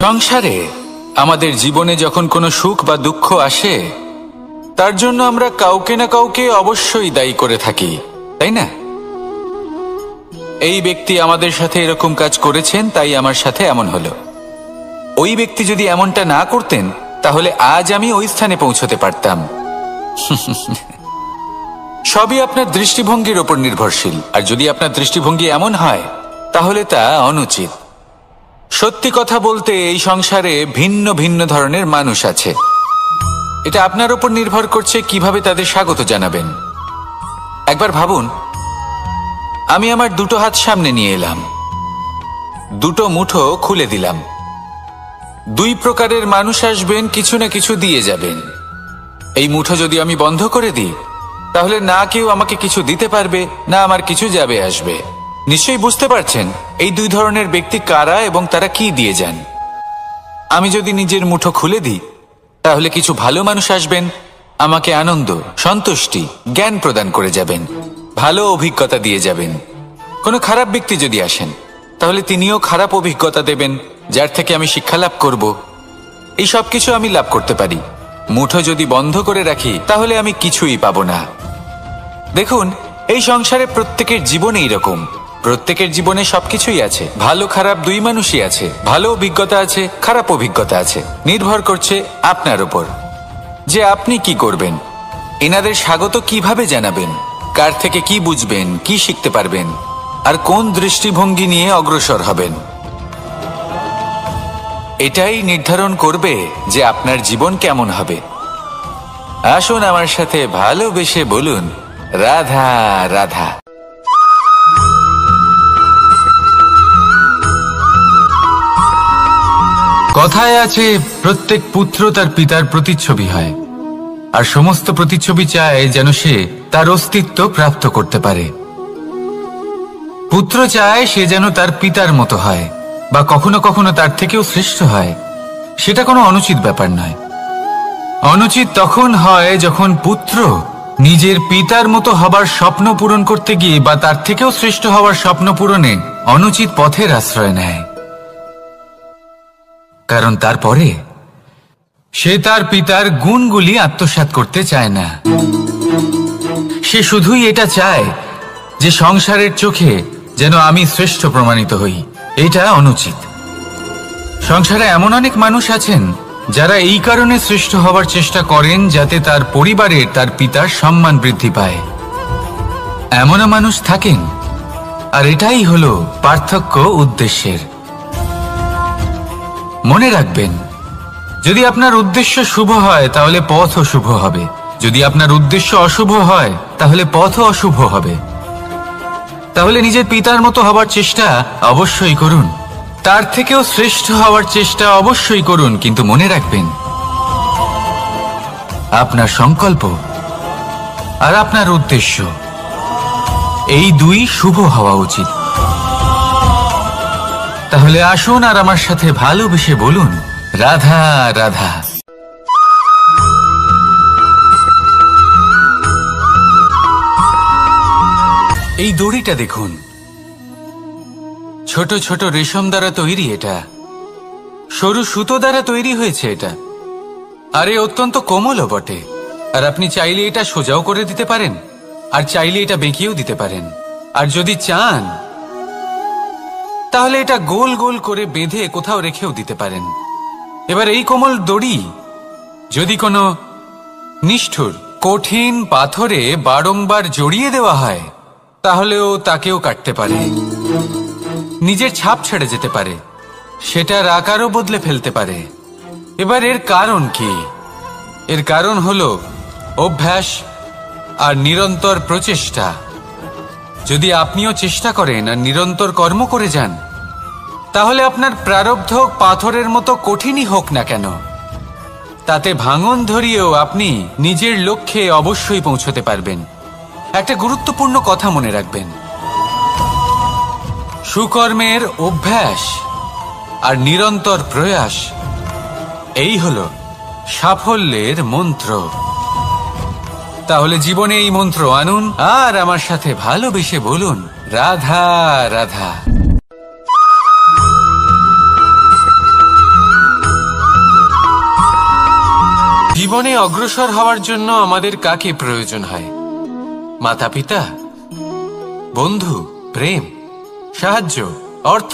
সংসারে আমাদের জীবনে যখন কোনো সুখ বা দুঃখ আসে, তার জন্য আমরা কাউকে না কাউকে অবশ্যই দায়ী করে থাকি, তাই না? এই ব্যক্তি আমাদের সাথে এরকম কাজ করেছেন, তাই আমার সাথে এমন হলো। ওই ব্যক্তি যদি এমনটা না করতেন, তাহলে আজ আমি ওই স্থানে পৌঁছতে পারতাম। সবই আপনার দৃষ্টিভঙ্গির ওপর নির্ভরশীল, আর যদি আপনার দৃষ্টিভঙ্গি এমন হয়, তাহলে তা অনুচিত। সত্যি কথা বলতে, এই সংসারে ভিন্ন ভিন্ন ধরনের মানুষ আছে। এটা আপনার উপর নির্ভর করছে কিভাবে তাদের স্বাগত জানাবেন। একবার ভাবুন, আমি আমার দুটো হাত সামনে নিয়ে এলাম, দুটো মুঠো খুলে দিলাম। দুই প্রকারের মানুষ আসবেন, কিছু না কিছু দিয়ে যাবেন। এই মুঠো যদি আমি বন্ধ করে দিই, তাহলে না কেউ আমাকে কিছু দিতে পারবে, না আমার কিছু যাবে আসবে। নিশ্চয়ই বুঝতে পারছেন এই দুই ধরনের ব্যক্তি কারা এবং তারা কি দিয়ে যান। আমি যদি নিজের মুঠো খুলে দিই, তাহলে কিছু ভালো মানুষ আসবেন, আমাকে আনন্দ, সন্তুষ্টি, জ্ঞান প্রদান করে যাবেন, ভালো অভিজ্ঞতা দিয়ে যাবেন। কোনো খারাপ ব্যক্তি যদি আসেন, তাহলে তিনিও খারাপ অভিজ্ঞতা দেবেন, যার থেকে আমি শিক্ষা লাভ করব। এই সব কিছু আমি লাভ করতে পারি। মুঠো যদি বন্ধ করে রাখি, তাহলে আমি কিছুই পাবো না। দেখুন, এই সংসারে প্রত্যেকের জীবনে এইরকম। প্রত্যেকের জীবনে সবকিছুই আছে, ভালো খারাপ দুই মানুষই আছে। ভালো অভিজ্ঞতা আছে, খারাপ অভিজ্ঞতা আছে। নির্ভর করছে আপনার উপর যে আপনি কি করবেন। এনাদের স্বাগত কিভাবে জানাবেন, কার থেকে কি বুঝবেন, কি শিখতে পারবেন, আর কোন দৃষ্টিভঙ্গি নিয়ে অগ্রসর হবেন। এটাই নির্ধারণ করবে যে আপনার জীবন কেমন হবে। আসুন আমার সাথে ভালোবেসে বলুন, রাধা রাধা। কথায় আছে, প্রত্যেক পুত্র তার পিতার প্রতিচ্ছবি হয়, আর সমস্ত প্রতিচ্ছবি চায় যেন সে তার অস্তিত্ব প্রাপ্ত করতে পারে। পুত্র চায় সে যেন তার পিতার মতো হয়, বা কখনো কখনো তার থেকেও শ্রেষ্ঠ হয়। সেটা কোনো অনুচিত ব্যাপার নয়। অনুচিত তখন হয় যখন পুত্র নিজের পিতার মতো হবার স্বপ্ন পূরণ করতে গিয়ে বা তার থেকেও শ্রেষ্ঠ হওয়ার স্বপ্ন পূরণে অনুচিত পথের আশ্রয় নেয়। কারণ তারপরে সে তার পিতার গুণগুলি আত্মসাৎ করতে চায় না। সে শুধুই এটা চায় যে সংসারের চোখে যেন আমি শ্রেষ্ঠ প্রমাণিত হই। এটা অনুচিত। সংসারে এমন অনেক মানুষ আছেন যারা এই কারণে শ্রেষ্ঠ হবার চেষ্টা করেন যাতে তার পরিবারের তার পিতার সম্মান বৃদ্ধি পায়। এমনও মানুষ থাকেন, আর এটাই হলো পার্থক্য উদ্দেশ্যের। মনে রাখবেন, যদি আপনার উদ্দেশ্য শুভ হয় তাহলে পথও শুভ হবে, যদি আপনার উদ্দেশ্য অশুভ হয় তাহলে পথও অশুভ হবে। তাহলে নিজের পিতার মতো হবার চেষ্টা অবশ্যই করুন, তার থেকেও শ্রেষ্ঠ হওয়ার চেষ্টা অবশ্যই করুন, কিন্তু মনে রাখবেন আপনার সংকল্প আর আপনার উদ্দেশ্য এই দুই শুভ হওয়া উচিত। তাহলে আসুন আর আমার সাথে ভালোবেসে বলুন, রাধা রাধা। এই দড়িটা দেখুন, ছোট ছোট রেশম দ্বারা তৈরি। এটা সরু সুতো দ্বারা তৈরি হয়েছে এটা, আর অত্যন্ত কোমলও বটে। আর আপনি চাইলে এটা সোজাও করে দিতে পারেন, আর চাইলে এটা বেঁকিয়েও দিতে পারেন, আর যদি চান তাহলে এটা গোল গোল করে বেঁধে কোথাও রেখেও দিতে পারেন। এবার এই কোমল দড়ি যদি কোনো নিষ্ঠুর কঠিন পাথরে বারংবার জড়িয়ে দেওয়া হয়, তাহলেও তাকেও কাটতে পারে, নিজের ছাপ ছেড়ে যেতে পারে, সেটার আকারও বদলে ফেলতে পারে। এবার এর কারণ কি? এর কারণ হলো অভ্যাস আর নিরন্তর প্রচেষ্টা। যদি আপনিও চেষ্টা করেন আর নিরন্তর কর্ম করে যান, তাহলে আপনার প্রারব্ধ পাথরের মতো কঠিনই হোক না কেন, তাতে ভাঙন ধরিয়েও আপনি নিজের লক্ষ্যে অবশ্যই পৌঁছতে পারবেন। একটা গুরুত্বপূর্ণ কথা মনে রাখবেন, সুকর্মের অভ্যাস আর নিরন্তর প্রয়াস, এই হলো সাফল্যের মন্ত্র। তাহলে জীবনে এই মন্ত্র আনুন আর আমার সাথে ভালোবেসে বলুন, রাধা রাধা। জীবনে অগ্রসর হওয়ার জন্য আমাদের কাকে প্রয়োজন হয়? মাতা পিতা, বন্ধু, প্রেম, সাহায্য, অর্থ,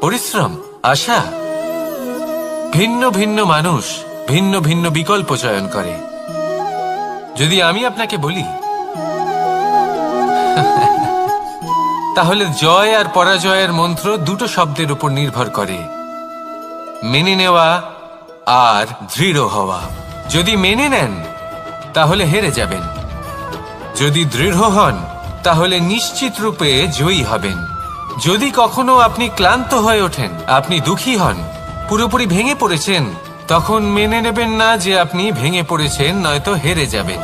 পরিশ্রম, আশা। ভিন্ন ভিন্ন মানুষ ভিন্ন ভিন্ন বিকল্প চয়ন করে। যদি আমি আপনাকে বলি তাহলে জয় আর পরাজয়ের মন্ত্র দুটো শব্দের উপর নির্ভর করে, মেনে নেওয়া আর দৃঢ় হওয়া। যদি মেনে নেন তাহলে হেরে যাবেন, যদি দৃঢ় হন তাহলে নিশ্চিত রূপে জয়ী হবেন। যদি কখনো আপনি ক্লান্ত হয়ে ওঠেন, আপনি দুঃখী হন, পুরোপুরি ভেঙে পড়েছেন, তখন মেনে নেবেন না যে আপনি ভেঙে পড়েছেন, নয়তো হেরে যাবেন।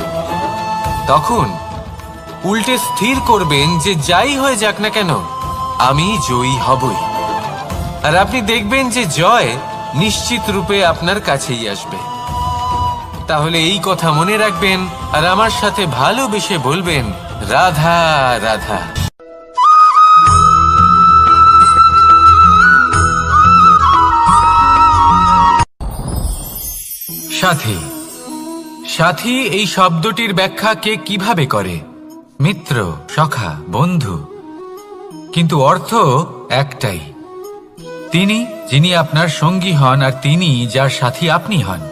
তখন উল্টে স্থির করবেন যে যাই হয়ে যাক না কেন আমি জয়ী হবই। আর আপনি দেখবেন যে জয় নিশ্চিত রূপে আপনার কাছেই আসবে। তাহলে এই কথা মনে রাখবেন আর আমার সাথে ভালোবেসে বলবেন, রাধা রাধা। সাথী। সাথী এই শব্দটির ব্যাখ্যা কে কিভাবে করে? মিত্র, সখা, বন্ধু। কিন্তু অর্থ একটাই, তিনি যিনি আপনার সঙ্গী হন আর তিনি যার সাথী আপনি হন।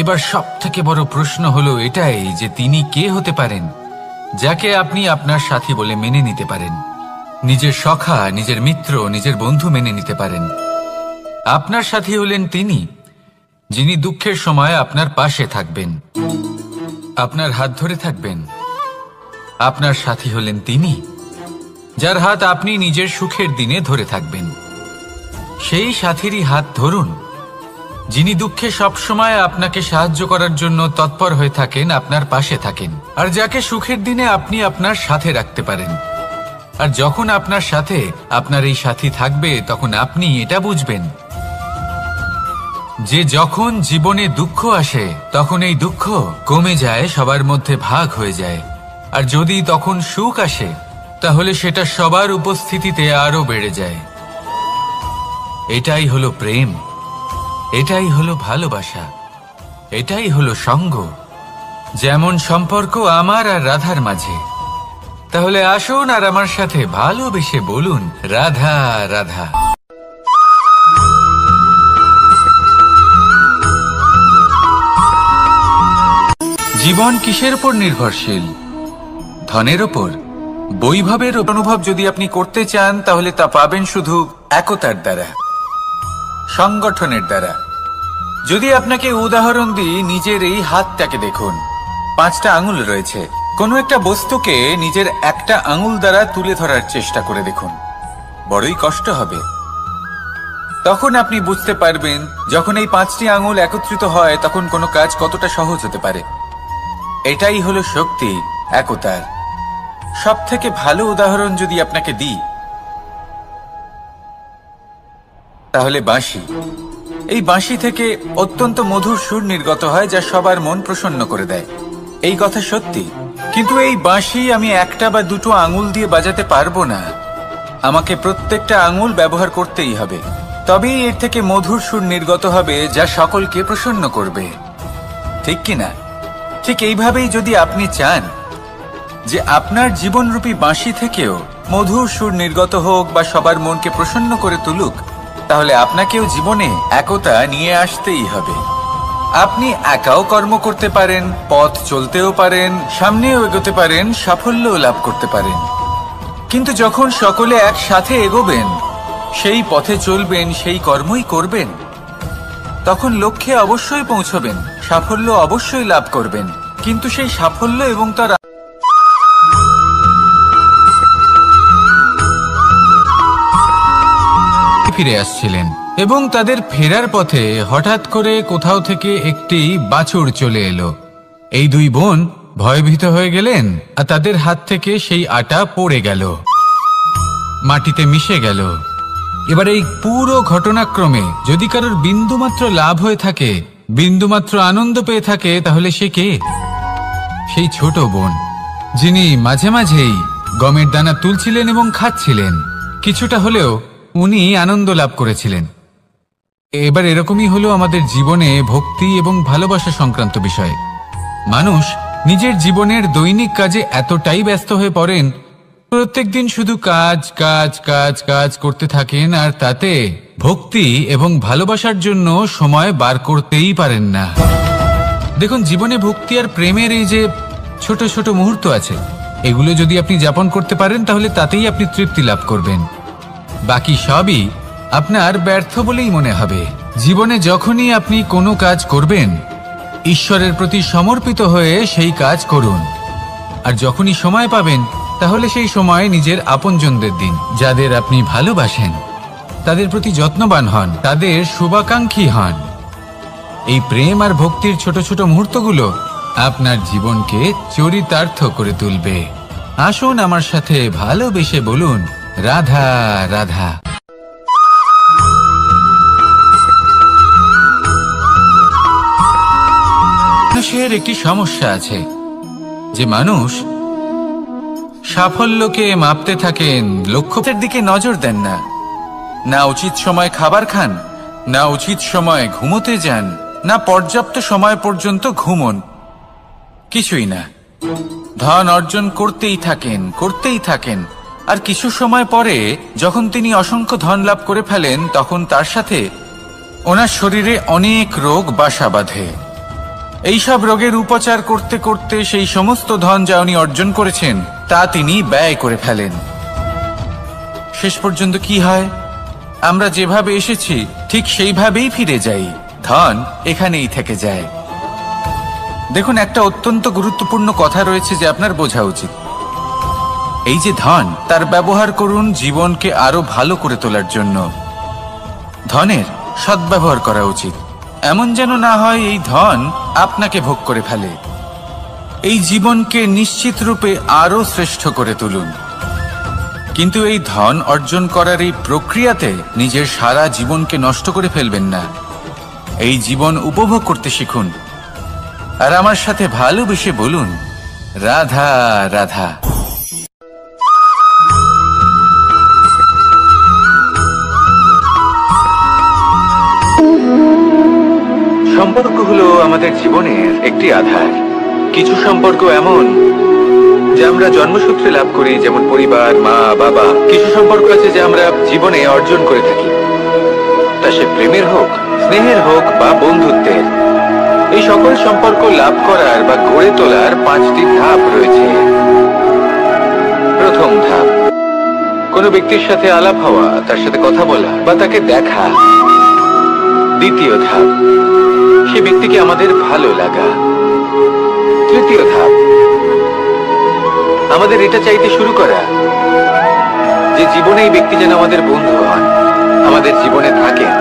এবার সব থেকে বড় প্রশ্ন হলো এটাই যে তিনি কে হতে পারেন যাকে আপনি আপনার সাথী বলে মেনে নিতে পারেন, নিজের সখা, নিজের মিত্র, নিজের বন্ধু মেনে নিতে পারেন। আপনার সাথী হলেন তিনি যিনি দুঃখের সময় আপনার পাশে থাকবেন, আপনার হাত ধরে থাকবেন। আপনার সাথী হলেন তিনি যার হাত আপনি নিজের সুখের দিনে ধরে থাকবেন। সেই সাথীরই হাত ধরুন যিনি দুঃখে সবসময় আপনাকে সাহায্য করার জন্য তৎপর হয়ে থাকেন, আপনার পাশে থাকেন, আর যাকে সুখের দিনে আপনি আপনার সাথে রাখতে পারেন। আর যখন আপনার সাথে আপনার এই সাথী থাকবে তখন আপনি এটা বুঝবেন যে যখন জীবনে দুঃখ আসে তখন এই দুঃখ কমে যায়, সবার মধ্যে ভাগ হয়ে যায়। আর যদি তখন সুখ আসে তাহলে সেটা সবার উপস্থিতিতে আরো বেড়ে যায়। এটাই হলো প্রেম, এটাই হলো ভালোবাসা, এটাই হলো সঙ্গ। যেমন সম্পর্ক আমার আর রাধার মাঝে। তাহলে আসুন আর আমার সাথে ভালোবেসে বলুন, রাধা রাধা। জীবন কিসের উপর নির্ভরশীল? ধনের ওপর, বৈভবের অনুভব যদি আপনি করতে চান তাহলে তা পাবেন শুধু একতার দ্বারা, সংগঠনের দ্বারা। যদি আপনাকে উদাহরণ দিই, নিজের এই হাতটাকে দেখুন, 5টা আঙুল রয়েছে। কোনো একটা বস্তুকে নিজের একটা আঙুল দ্বারা তুলে ধরার চেষ্টা করে দেখুন, বড়ই কষ্ট হবে। তখন আপনি বুঝতে পারবেন যখন এই 5টি আঙুল একত্রিত হয় তখন কোনো কাজ কতটা সহজ হতে পারে। এটাই হলো শক্তি একতার। সব থেকে ভালো উদাহরণ যদি আপনাকে দিই তাহলে বাঁশি। এই বাঁশি থেকে অত্যন্ত মধুর সুর নির্গত হয় যা সবার মন প্রসন্ন করে দেয়। এই কথা সত্যি, কিন্তু এই বাঁশি আমি একটা বা দুটো আঙুল দিয়ে বাজাতে পারবো না। আমাকে প্রত্যেকটা আঙুল ব্যবহার করতেই হবে, তবেই এর থেকে মধুর সুর নির্গত হবে যা সকলকে প্রসন্ন করবে, ঠিক কিনা? ঠিক এইভাবেই যদি আপনি চান যে আপনার জীবনরূপী বাঁশি থেকেও মধুর সুর নির্গত হোক বা সবার মনকে প্রসন্ন করে তুলুক, তাহলে আপনাকেও জীবনে একতা নিয়ে আসতেই হবে। আপনি একাও কর্ম করতে পারেন, পথ চলতেও পারেন, সামনেও এগোতে পারেন, সাফল্যও লাভ করতে পারেন। কিন্তু যখন সকলে একসাথে এগোবেন, সেই পথে চলবেন, সেই কর্মই করবেন, তখন লক্ষ্যে অবশ্যই পৌঁছবেন, সাফল্য অবশ্যই লাভ করবেন। কিন্তু সেই সাফল্য এবং তার ফিরে আসছিলেন এবং তাদের ফেরার পথে হঠাৎ করে কোথাও থেকে একটি বাছুর চলে এলো। এই দুই বোন ভয়ভীত হয়ে গেলেন আর তাদের হাত থেকে সেই আটা পড়ে গেল, মাটিতে মিশে গেল। এবার এই পুরো ঘটনাক্রমে যদি কারোর বিন্দুমাত্র লাভ হয়ে থাকে, বিন্দুমাত্র আনন্দ পেয়ে থাকে, তাহলে সে কে? সেই ছোট বোন, যিনি মাঝে মাঝেই গমের দানা তুলছিলেন এবং খাচ্ছিলেন। কিছুটা হলেও উনি আনন্দ লাভ করেছিলেন। এবার এরকমই হলো আমাদের জীবনে ভক্তি এবং ভালোবাসা সংক্রান্ত বিষয়। মানুষ নিজের জীবনের দৈনিক কাজে এতটাই ব্যস্ত হয়ে পড়েন, প্রত্যেকদিন শুধু কাজ কাজ কাজ কাজ করতে থাকেন, আর তাতে ভক্তি এবং ভালোবাসার জন্য সময় বার করতেই পারেন না। দেখুন, জীবনে ভক্তি আর প্রেমের এই যে ছোট ছোট মুহূর্ত আছে, এগুলো যদি আপনি যাপন করতে পারেন তাহলে তাতেই আপনি তৃপ্তি লাভ করবেন। বাকি সবই আপনার ব্যর্থ বলেই মনে হবে। জীবনে যখনই আপনি কোনো কাজ করবেন, ঈশ্বরের প্রতি সমর্পিত হয়ে সেই কাজ করুন। আর যখনই সময় পাবেন, তাহলে সেই সময় নিজের আপনজনদের দিন। যাদের আপনি ভালোবাসেন তাদের প্রতি যত্নবান হন, তাদের শুভাকাঙ্ক্ষী হন। এই প্রেম আর ভক্তির ছোট ছোট মুহূর্তগুলো আপনার জীবনকে চরিতার্থ করে তুলবে। আসুন আমার সাথে ভালোবেসে বলুন, রাধা রাধা। মানুষের একটি সমস্যা আছে যে মানুষ সাফল্যকে মাপতে থাকেন, লক্ষ্যের দিকে নজর দেন না। না উচিত সময় খাবার খান, না উচিত সময় ঘুমোতে যান, না পর্যাপ্ত সময় পর্যন্ত ঘুমন, কিছুই না। ধন অর্জন করতেই থাকেন, আর কিছু সময় পরে যখন তিনি অসংখ্য ধন লাভ করে ফেলেন, তখন তার সাথে ওনার শরীরে অনেক রোগ বাসা বাঁধে। এইসব রোগের উপচার করতে করতে সেই সমস্ত ধন যা উনি অর্জন করেছেন তা তিনি ব্যয় করে ফেলেন। শেষ পর্যন্ত কি হয়? আমরা যেভাবে এসেছি ঠিক সেইভাবেই ফিরে যাই, ধন এখানেই থেকে যায়। দেখুন, একটা অত্যন্ত গুরুত্বপূর্ণ কথা রয়েছে যে আপনার বোঝা উচিত। এই যে ধন, তার ব্যবহার করুন জীবনকে আরো ভালো করে তোলার জন্য। ধনের সদ্ব্যবহার করা উচিত, এমন যেন না হয় এই ধন আপনাকে ভোগ করে ফেলে। এই জীবনকে নিশ্চিত রূপে আরো শ্রেষ্ঠ করে তুলুন। কিন্তু এই ধন অর্জন করার এই প্রক্রিয়াতে নিজের সারা জীবনকে নষ্ট করে ফেলবেন না। এই জীবন উপভোগ করতে শিখুন, আর আমার সাথে ভালোবেসে বলুন, রাধা রাধা। সম্পর্ক হলো আমাদের জীবনের একটি আধার। কিছু সম্পর্ক এমন যা আমরা জন্মসূত্রে লাভ করি, যেমন পরিবার, মা বাবা। কিছু সম্পর্ক আছে যা আমরা জীবনে অর্জন করে থাকি, তা সে প্রেমের হোক, স্নেহের হোক বা বন্ধুত্বের। এই সকল সম্পর্ক লাভ করার বা গড়ে তোলার 5টি ধাপ রয়েছে। প্রথম ধাপ, কোনো ব্যক্তির সাথে আলাপ হওয়া, তার সাথে কথা বলা বা তাকে দেখা। দ্বিতীয় ধাপ, সে ব্যক্তিকে আমাদের ভালো লাগা। তৃতীয় ধাপ, আমাদের এটা চাইতে শুরু করা যে জীবনে এই ব্যক্তি যেন আমাদের বন্ধু হন, আমাদের জীবনে থাকেন,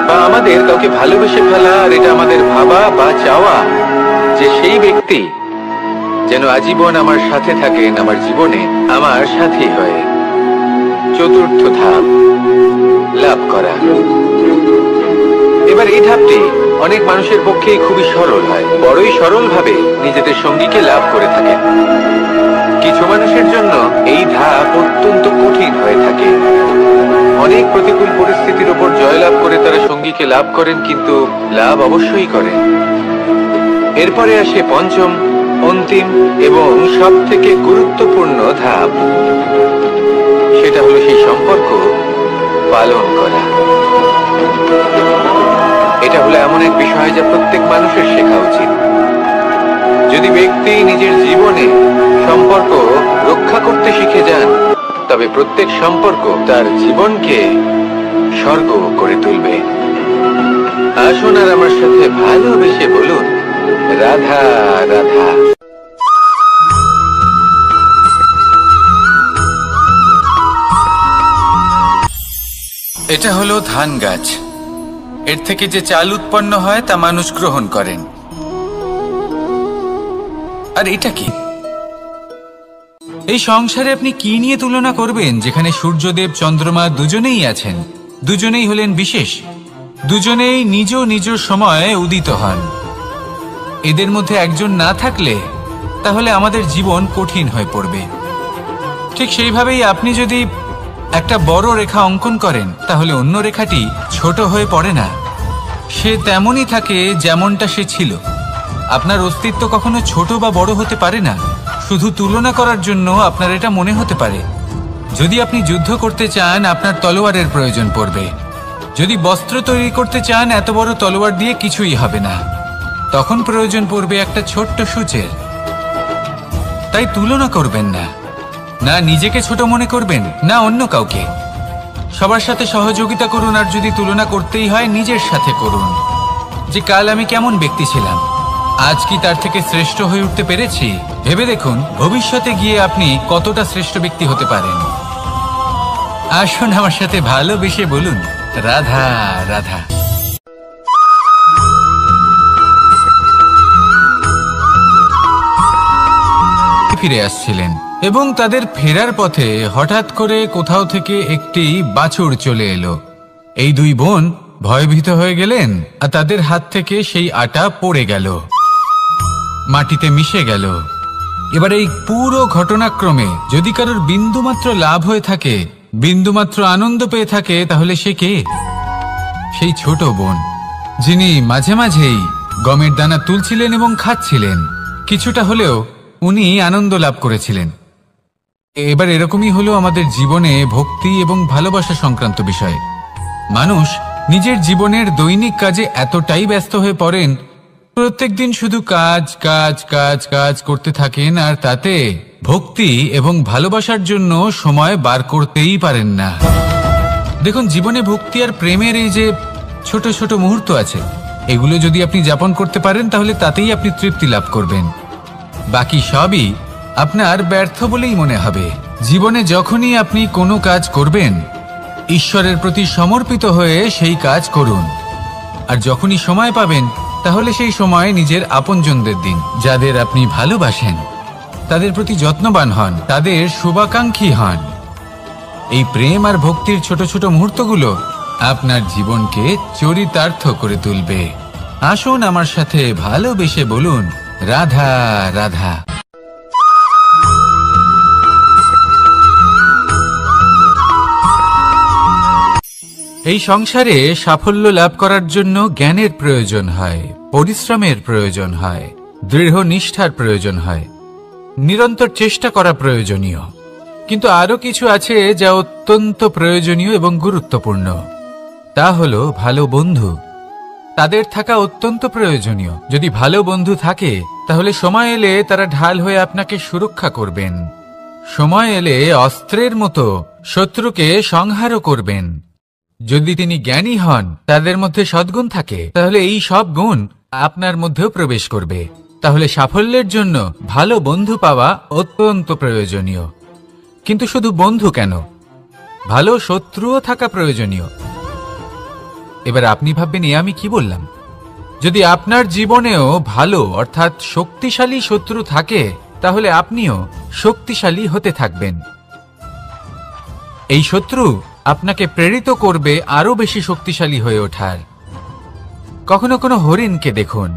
বা আমাদের কাউকে ভালোবেসে ফেলা, আর এটা আমাদের ভাবা বা চাওয়া যে সেই ব্যক্তি যেন আজীবন আমার সাথে থাকেন, আমার জীবনে আমার সাথী হয়ে। চতুর্থ ধাপ, লাভ করা। এবার এই ধাপটি অনেক মানুষের পক্ষেই খুবই সরল হয়, বড়ই সরল ভাবে নিজেদের সঙ্গীকে লাভ করে থাকে। কিছু মানুষের জন্য এই ধাপ অত্যন্ত কঠিন হয়ে থাকে। অনেক প্রতিকূল পরিস্থিতির উপর জয়লাভ করে তারা সঙ্গীকে লাভ করেন, কিন্তু লাভ অবশ্যই করেন। এরপরে আসে পঞ্চম, অন্তিম এবং সব থেকে গুরুত্বপূর্ণ ধাপ। সেটা হলো সেই সম্পর্ক পালন করা। এটা হলো এমন এক বিষয় যা প্রত্যেক মানুষের শেখা উচিত। যদি ব্যক্তি নিজের জীবনে সম্পর্ক রক্ষা করতে শিখে যান, তবে প্রত্যেক সম্পর্ক তার জীবনকে স্বর্গ করে তুলবে। আসুন আর আমার সাথে ভালোবেসে বলুন, রাধা রাধা। এটা হলো ধান গাছ। এর থেকে যে চাল উৎপন্ন হয় তা মানুষ গ্রহণ করেন। আর এটা কি? এই সংসারে আপনি কি নিয়ে তুলনা করবেন, যেখানে সূর্যদেব চন্দ্রমা দুজনেই আছেন, দুজনেই হলেন বিশেষ, দুজনেই নিজ নিজ সময়ে উদিত হন। এদের মধ্যে একজন না থাকলে তাহলে আমাদের জীবন কঠিন হয়ে পড়বে। ঠিক সেইভাবেই আপনি যদি একটা বড় রেখা অঙ্কন করেন, তাহলে অন্য রেখাটি ছোট হয়ে পড়ে না। সে তেমনই থাকে যেমনটা সে ছিল। আপনার অস্তিত্ব কখনো ছোট বা বড় হতে পারে না। শুধু তুলনা করার জন্য আপনার এটা মনে হতে পারে। যদি আপনি যুদ্ধ করতে চান, আপনার তলোয়ারের প্রয়োজন পড়বে। যদি বস্ত্র তৈরি করতে চান, এত বড় তলোয়ার দিয়ে কিছুই হবে না। তখন প্রয়োজন পড়বে একটা ছোট্ট সূচের। তাই তুলনা করবেন না, না নিজেকে ছোট মনে করবেন, না অন্য কাউকে। সবার সাথে সহযোগিতা করুন, আর যদি তুলনা করতেই হয় নিজের সাথে করুন, যে কাল আমি কেমন ব্যক্তি ছিলাম, আজ কি তার থেকে শ্রেষ্ঠ হয়ে উঠতে পেরেছি। ভেবে দেখুন ভবিষ্যতে গিয়ে আপনি কতটা শ্রেষ্ঠ ব্যক্তি হতে পারেন। আসুন আমার সাথে ভালোবেসে বলুন, রাধা রাধা। ফিরে আসছিলেন এবং তাদের ফেরার পথে হঠাৎ করে কোথাও থেকে একটি বাছুর চলে এলো। এই দুই বোন ভয়ভীত হয়ে গেলেন, আর তাদের হাত থেকে সেই আটা পড়ে গেল, মাটিতে মিশে গেল। এবার এই পুরো ঘটনাক্রমে যদি কারোর বিন্দুমাত্র লাভ হয়ে থাকে, বিন্দুমাত্র আনন্দ পেয়ে থাকে, তাহলে সে কে? সেই ছোট বোন, যিনি মাঝে মাঝেই গমের দানা তুলছিলেন এবং খাচ্ছিলেন। কিছুটা হলেও উনি আনন্দ লাভ করেছিলেন। এবার এরকমই হলো আমাদের জীবনে ভক্তি এবং ভালোবাসা সংক্রান্ত বিষয়। মানুষ নিজের জীবনের দৈনিক কাজে এতটাই ব্যস্ত হয়ে পড়েন, প্রত্যেক দিন শুধু কাজ কাজ কাজ কাজ করতে থাকেন, আর তাতে ভক্তি এবং ভালোবাসার জন্য সময় বার করতেই পারেন না। দেখুন, জীবনে ভক্তি আর প্রেমের এই যে ছোট ছোট মুহূর্ত আছে, এগুলো যদি আপনি যাপন করতে পারেন, তাহলে তাতেই আপনি তৃপ্তি লাভ করবেন। বাকি সবই আপনার ব্যর্থ বলেই মনে হবে। জীবনে যখনই আপনি কোনো কাজ করবেন, ঈশ্বরের প্রতি সমর্পিত হয়ে সেই কাজ করুন। আর যখনই সময় পাবেন, তাহলে সেই সময় নিজের আপনজনদের দিন, যাদের আপনি ভালোবাসেন। তাদের প্রতি যত্নবান হন, তাদের শুভাকাঙ্ক্ষী হন। এই প্রেম আর ভক্তির ছোট ছোট মুহূর্তগুলো আপনার জীবনকে চরিতার্থ করে তুলবে। আসুন আমার সাথে ভালোবেসে বলুন, রাধা রাধা। এই সংসারে সাফল্য লাভ করার জন্য জ্ঞানের প্রয়োজন হয়, পরিশ্রমের প্রয়োজন হয়, দৃঢ় নিষ্ঠার প্রয়োজন হয়, নিরন্তর চেষ্টা করা প্রয়োজনীয়। কিন্তু আরো কিছু আছে যা অত্যন্ত প্রয়োজনীয় এবং গুরুত্বপূর্ণ। তা হলো ভালো বন্ধু। তাদের থাকা অত্যন্ত প্রয়োজনীয়। যদি ভালো বন্ধু থাকে, তাহলে সময় এলে তারা ঢাল হয়ে আপনাকে সুরক্ষা করবেন। সময় এলে অস্ত্রের মতো শত্রুকে সংহারও করবেন। যদি তিনি জ্ঞানী হন, তাদের মধ্যে সদ্গুণ থাকে, তাহলে এই সব গুণ আপনার মধ্যেও প্রবেশ করবে। তাহলে সাফল্যের জন্য ভালো বন্ধু পাওয়া অত্যন্ত প্রয়োজনীয়। কিন্তু শুধু বন্ধু কেন, ভালো শত্রুও থাকা প্রয়োজনীয়। এবার আপনি ভাববেন, আমি কি বললাম? যদি আপনার জীবনেও ভালো অর্থাৎ শক্তিশালী শত্রু থাকে, তাহলে আপনিও শক্তিশালী হতে থাকবেন। এই শত্রু আপনাকে প্রেরিত করবে আরো বেশি শক্তিশালী হয়ে ওঠার। কখনো কোনো হরিণকে দেখুন,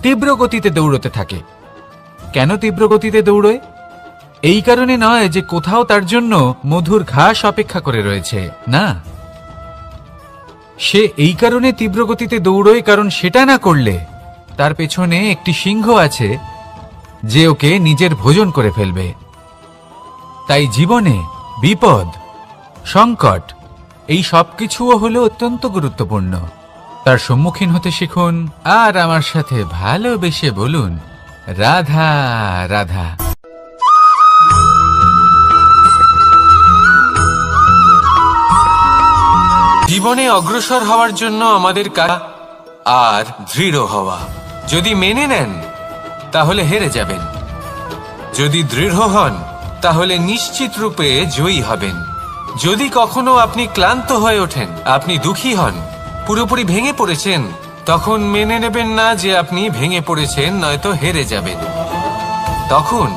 তীব্র গতিতে দৌড়তে থাকে। কেন তীব্র গতিতে দৌড়য়? এই কারণে নয় যে কোথাও তার জন্য মধুর ঘাস অপেক্ষা করে রয়েছে, না। সে এই কারণে তীব্র গতিতে দৌড়য় কারণ সেটা না করলে তার পেছনে একটি সিংহ আছে যে ওকে নিজের ভোজন করে ফেলবে। তাই জীবনে বিপদ, সংকট, এই সবকিছুও হলো অত্যন্ত গুরুত্বপূর্ণ। তার সম্মুখীন হতে শিখুন, আর আমার সাথে ভালোবেসে বলুন, রাধা রাধা। জীবনে অগ্রসর হওয়ার জন্য আমাদের কাজ আর দৃঢ় হওয়া। যদি মেনে নেন, তাহলে হেরে যাবেন। যদি দৃঢ় হন, তাহলে নিশ্চিত রূপে জয়ী হবেন। যদি কখনো আপনি ক্লান্ত হয়ে ওঠেন, আপনি দুঃখী হন, পুরোপুরি ভেঙে পড়েছেন, তখন মেনে নেবেন না যে আপনি ভেঙে পড়েছেন, নয়তো হেরে যাবেন। তখন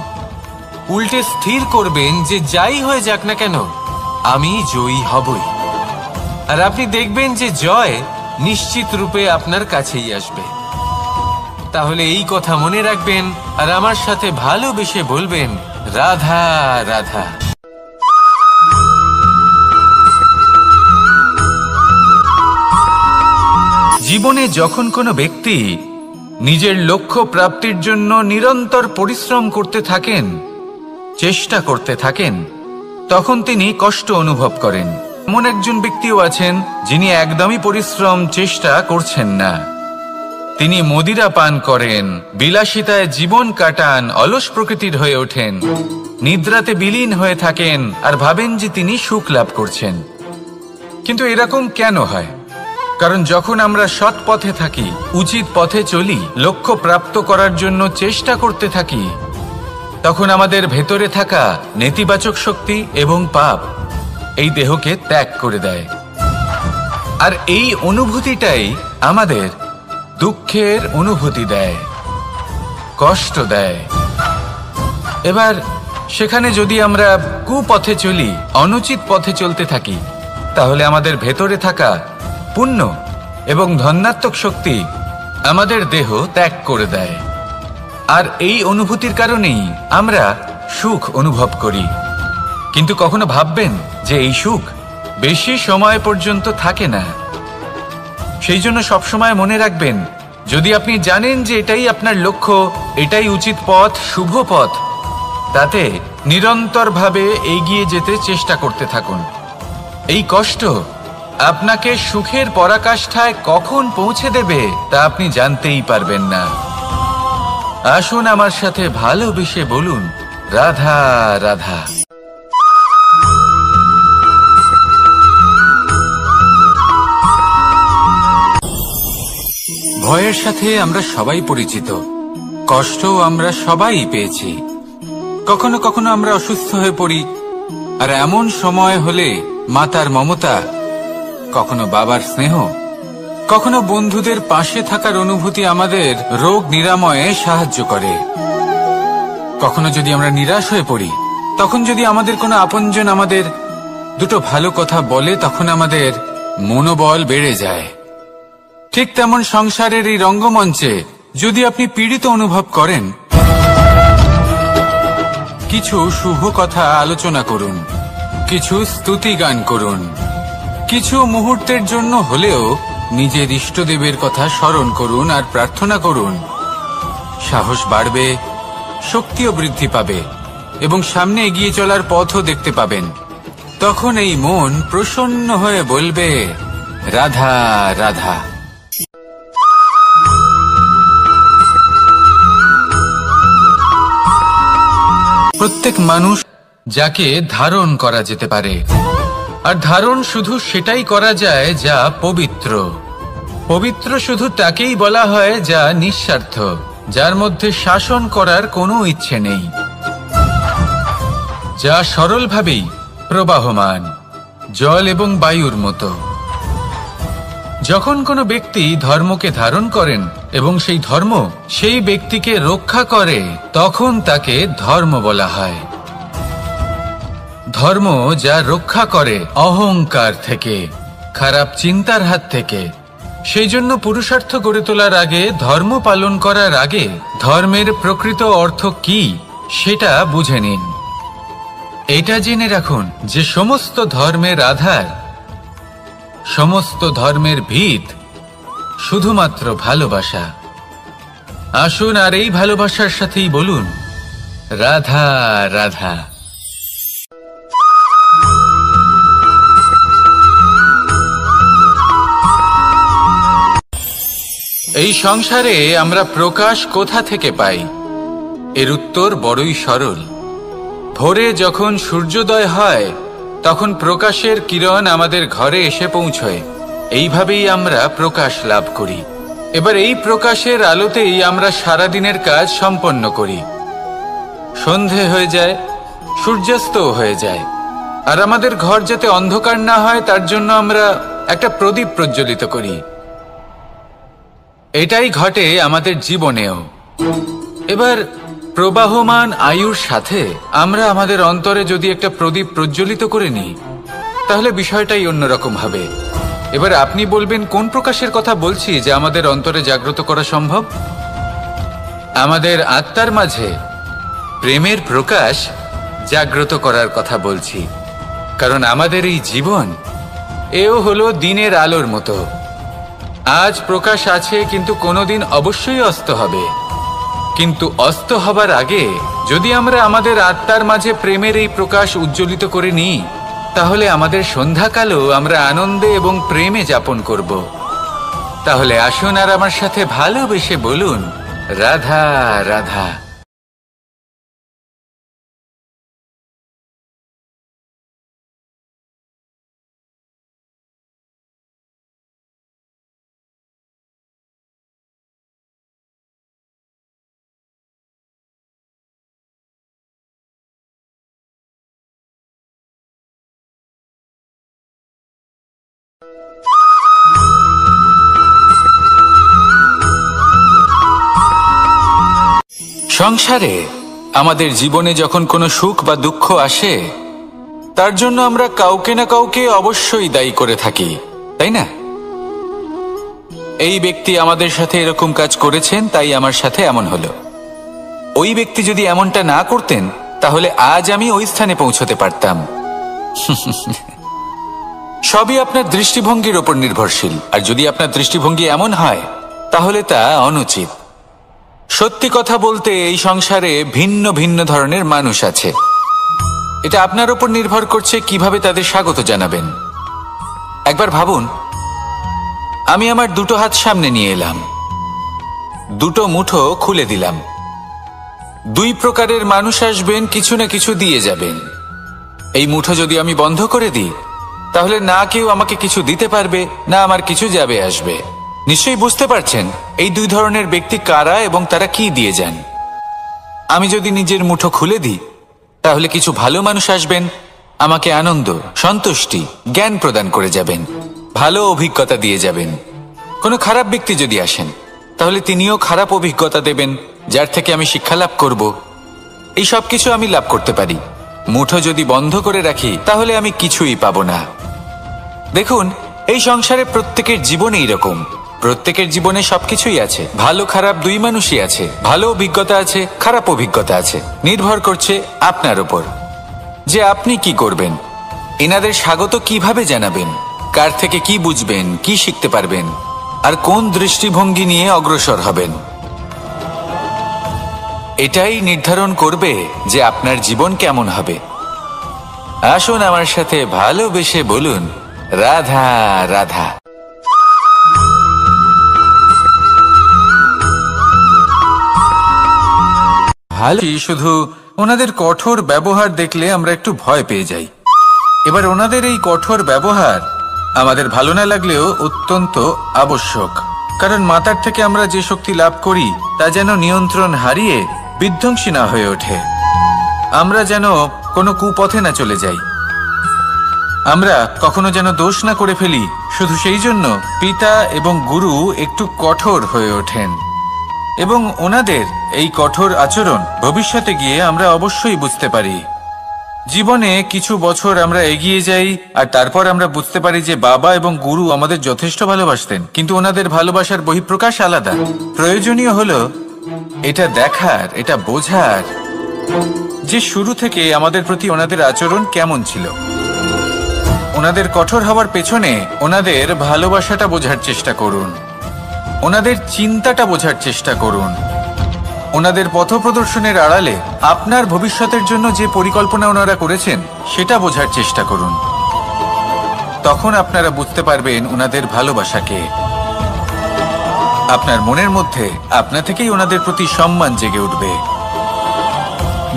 উল্টে স্থির করবেন যে যাই হয়ে যাক না কেন, আমি জয়ী হবই। আর আপনি দেখবেন যে জয় নিশ্চিত রূপে আপনার কাছেই আসবে। তাহলে এই কথা মনে রাখবেন, আর আমার সাথে ভালোবেসে বলবেন, রাধা রাধা। জীবনে যখন কোনো ব্যক্তি নিজের লক্ষ্য প্রাপ্তির জন্য নিরন্তর পরিশ্রম করতে থাকেন, চেষ্টা করতে থাকেন, তখন তিনি কষ্ট অনুভব করেন। এমন একজন ব্যক্তিও আছেন যিনি একদমই পরিশ্রম চেষ্টা করছেন না। তিনি মদিরা পান করেন, বিলাসিতায় জীবন কাটান, অলস প্রকৃতির হয়ে ওঠেন, নিদ্রাতে বিলীন হয়ে থাকেন আর ভাবেন যে তিনি সুখ লাভ করছেন। কিন্তু এরকম কেন হয়? কারণ যখন আমরা সৎ পথে থাকি, উচিত পথে চলি, লক্ষ্য প্রাপ্ত করার জন্য চেষ্টা করতে থাকি, তখন আমাদের ভেতরে থাকা নেতিবাচক শক্তি এবং পাপ এই দেহকে ত্যাগ করে দেয়। আর এই অনুভূতিটাই আমাদের দুঃখের অনুভূতি দেয়, কষ্ট দেয়। এবার সেখানে যদি আমরা কুপথে চলি, অনুচিত পথে চলতে থাকি, তাহলে আমাদের ভেতরে থাকা পুণ্য এবং ধনাত্মক শক্তি আমাদের দেহ ত্যাগ করে দেয়। আর এই অনুভূতির কারণেই আমরা সুখ অনুভব করি। কিন্তু কখনো ভাববেন যে এই সুখ বেশি সময় পর্যন্ত থাকে না। সেই জন্য সবসময় মনে রাখবেন, যদি আপনি জানেন যে এটাই আপনার লক্ষ্য, এটাই উচিত পথ, শুভ পথ, তাতে নিরন্তরভাবে এগিয়ে যেতে চেষ্টা করতে থাকুন। এই কষ্ট আপনাকে সুখের পরাকাষ্ঠায় কখন পৌঁছে দেবে তা আপনি জানতেই পারবেন না। আসুন আমার সাথে ভালোবেসে বলুন, রাধা রাধা। ভয়ের সাথে আমরা সবাই পরিচিত, কষ্টও আমরা সবাই পেয়েছি। কখনো কখনো আমরা অসুস্থ হয়ে পড়ি, আর এমন সময় হলে মাতার মমতা, কখনো বাবার স্নেহ, কখনো বন্ধুদের পাশে থাকার অনুভূতি আমাদের রোগ নিরাময়ে সাহায্য করে। কখনো যদি আমরা নিরাশ হয়ে পড়ি, তখন যদি আমাদের কোনো আপনজন আমাদের দুটো ভালো কথা বলে, তখন আমাদের মনোবল বেড়ে যায়। ঠিক তেমন সংসারের এই রঙ্গমঞ্চে যদি আপনি পীড়িত অনুভব করেন, কিছু শুভ কথা আলোচনা করুন, কিছু স্তুতি গান করুন, কিছু মুহূর্তের জন্য হলেও নিজের ইষ্টদেবের কথা স্মরণ করুন আর প্রার্থনা করুন। সাহস বাড়বে, শক্তিও বৃদ্ধি পাবে এবং সামনে এগিয়ে চলার পথও দেখতে পাবেন। তখন এই মন প্রসন্ন হয়ে বলবে, রাধা রাধা। প্রত্যেক মানুষ যাকে ধারণ করা যেতে পারে, আর ধারণ শুধু সেটাই করা যায় যা পবিত্র। পবিত্র শুধু তাকেই বলা হয় যা নিঃস্বার্থ, যার মধ্যে শাসন করার কোনো ইচ্ছে নেই, যা সরলভাবেই প্রবাহমান, জল এবং বায়ুর মতো। যখন কোনো ব্যক্তি ধর্মকে ধারণ করেন এবং সেই ধর্ম সেই ব্যক্তিকে রক্ষা করে, তখন তাকে ধর্ম বলা হয়। ধর্ম যা রক্ষা করে অহংকার থেকে, খারাপ চিন্তার হাত থেকে। সেই জন্য পুরুষার্থ গড়ে তোলার আগে, ধর্ম পালন করার আগে ধর্মের প্রকৃত অর্থ কি সেটা বুঝে নিন। এটা জেনে রাখুন যে সমস্ত ধর্মের আধার, সমস্ত ধর্মের ভিত শুধুমাত্র ভালোবাসা। আসুন আর এই ভালোবাসার সাথেই বলুন, রাধা রাধা। এই সংসারে আমরা প্রকাশ কোথা থেকে পাই? এর উত্তর বড়ই সরল। ভোরে যখন সূর্যোদয় হয়, তখন প্রকাশের কিরণ আমাদের ঘরে এসে পৌঁছয়। এইভাবেই আমরা প্রকাশ লাভ করি। এবার এই প্রকাশের আলোতেই আমরা সারাদিনের কাজ সম্পন্ন করি। সন্ধে হয়ে যায়, সূর্যাস্তও হয়ে যায়। আর আমাদের ঘর যাতে অন্ধকার না হয়, তার জন্য আমরা একটা প্রদীপ প্রজ্বলিত করি। এটাই ঘটে আমাদের জীবনেও। এবার প্রবাহমান আয়ুর সাথে আমরা আমাদের অন্তরে যদি একটা প্রদীপ প্রজ্বলিত করে নিই, তাহলে বিষয়টাই অন্যরকম হবে। এবার আপনি বলবেন, কোন প্রকাশের কথা বলছি যে আমাদের অন্তরে জাগ্রত করা সম্ভব? আমাদের আত্মার মাঝে প্রেমের প্রকাশ জাগ্রত করার কথা বলছি। কারণ আমাদের এই জীবন, এও হলো দিনের আলোর মতো। আজ প্রকাশ আছে, কিন্তু কোনোদিন অবশ্যই অস্ত হবে। কিন্তু অস্ত হবার আগে যদি আমরা আমাদের আত্মার মাঝে প্রেমের এই প্রকাশ উজ্জ্বলিত করে নিই, তাহলে আমাদের সন্ধ্যাকালও আমরা আনন্দে এবং প্রেমে যাপন করব। তাহলে আসুন আর আমার সাথে ভালোবেসে বলুন, রাধা রাধা। সংসারে আমাদের জীবনে যখন কোনো সুখ বা দুঃখ আসে, তার জন্য আমরা কাউকে না কাউকে অবশ্যই দায়ী করে থাকি, তাই না? এই ব্যক্তি আমাদের সাথে এরকম কাজ করেছেন, তাই আমার সাথে এমন হলো। ওই ব্যক্তি যদি এমনটা না করতেন, তাহলে আজ আমি ওই স্থানে পৌঁছতে পারতাম। সবই আপনার দৃষ্টিভঙ্গির ওপর নির্ভরশীল, আর যদি আপনার দৃষ্টিভঙ্গি এমন হয়, তাহলে তা অনুচিত। সত্যি কথা বলতে এই সংসারে ভিন্ন ভিন্ন ধরনের মানুষ আছে। এটা আপনার উপর নির্ভর করছে কিভাবে তাদের স্বাগত জানাবেন। একবার ভাবুন, আমি আমার দুটো হাত সামনে নিয়ে এলাম, দুটো মুঠো খুলে দিলাম। দুই প্রকারের মানুষ আসবেন, কিছু না কিছু দিয়ে যাবেন। এই মুঠো যদি আমি বন্ধ করে দিই, তাহলে না কেউ আমাকে কিছু দিতে পারবে, না আমার কিছু যাবে আসবে। নিশ্চয়ই বুঝতে পারছেন এই দুই ধরনের ব্যক্তি কারা এবং তারা কি দিয়ে যান। আমি যদি নিজের মুঠো খুলে দিই, তাহলে কিছু ভালো মানুষ আসবেন, আমাকে আনন্দ, সন্তুষ্টি, জ্ঞান প্রদান করে যাবেন, ভালো অভিজ্ঞতা দিয়ে যাবেন। কোনো খারাপ ব্যক্তি যদি আসেন, তাহলে তিনিও খারাপ অভিজ্ঞতা দেবেন, যার থেকে আমি শিক্ষা লাভ করব। এই সব কিছু আমি লাভ করতে পারি। মুঠো যদি বন্ধ করে রাখি, তাহলে আমি কিছুই পাবো না। দেখুন, এই সংসারে প্রত্যেকের জীবনে এইরকম। প্রত্যেকের জীবনে সবকিছুই আছে, ভালো খারাপ দুই মানুষই আছে, ভালো অভিজ্ঞতা আছে, খারাপ অভিজ্ঞতা আছে। নির্ভর করছে আপনার উপর যে আপনি কি করবেন, এনাদের স্বাগত কিভাবে জানাবেন, কার থেকে কি বুঝবেন, কি শিখতে পারবেন, আর কোন দৃষ্টিভঙ্গি নিয়ে অগ্রসর হবেন। এটাই নির্ধারণ করবে যে আপনার জীবন কেমন হবে। আসুন আমার সাথে ভালোবেসে বলুন, রাধা রাধা। শুধু ওনাদের কঠোর ব্যবহার দেখলে আমরা একটু ভয় পেয়ে যাই। এবার ওনাদের এই কঠোর ব্যবহার আমাদের ভালো না লাগলেও অত্যন্ত আবশ্যক, কারণ মাতার থেকে আমরা যে শক্তি লাভ করি তা যেন নিয়ন্ত্রণ হারিয়ে বিধ্বংসী না হয়ে ওঠে। আমরা যেন কোনো কুপথে না চলে যাই, আমরা কখনো যেন দোষ না করে ফেলি। শুধু সেই জন্য পিতা এবং গুরু একটু কঠোর হয়ে ওঠেন, এবং ওনাদের এই কঠোর আচরণ ভবিষ্যতে গিয়ে আমরা অবশ্যই বুঝতে পারি। জীবনে কিছু বছর আমরা এগিয়ে যাই, আর তারপর আমরা বুঝতে পারি যে বাবা এবং গুরু আমাদের যথেষ্ট ভালোবাসতেন, কিন্তু ওনাদের ভালোবাসার বহিঃপ্রকাশ আলাদা। প্রয়োজনীয় হলো এটা দেখার, এটা বোঝার যে শুরু থেকে আমাদের প্রতি ওনাদের আচরণ কেমন ছিল। ওনাদের কঠোর হওয়ার পেছনে ওনাদের ভালোবাসাটা বোঝার চেষ্টা করুন, ওনাদের চিন্তাটা বোঝার চেষ্টা করুন, ওনাদের পথপ্রদর্শনের আড়ালে আপনার ভবিষ্যতের জন্য যে পরিকল্পনা ওনারা করেছেন সেটা বোঝার চেষ্টা করুন। তখন আপনারা বুঝতে পারবেন ওনাদের ভালোবাসাকে। আপনার মনের মধ্যে আপনা থেকেই ওনাদের প্রতি সম্মান জেগে উঠবে।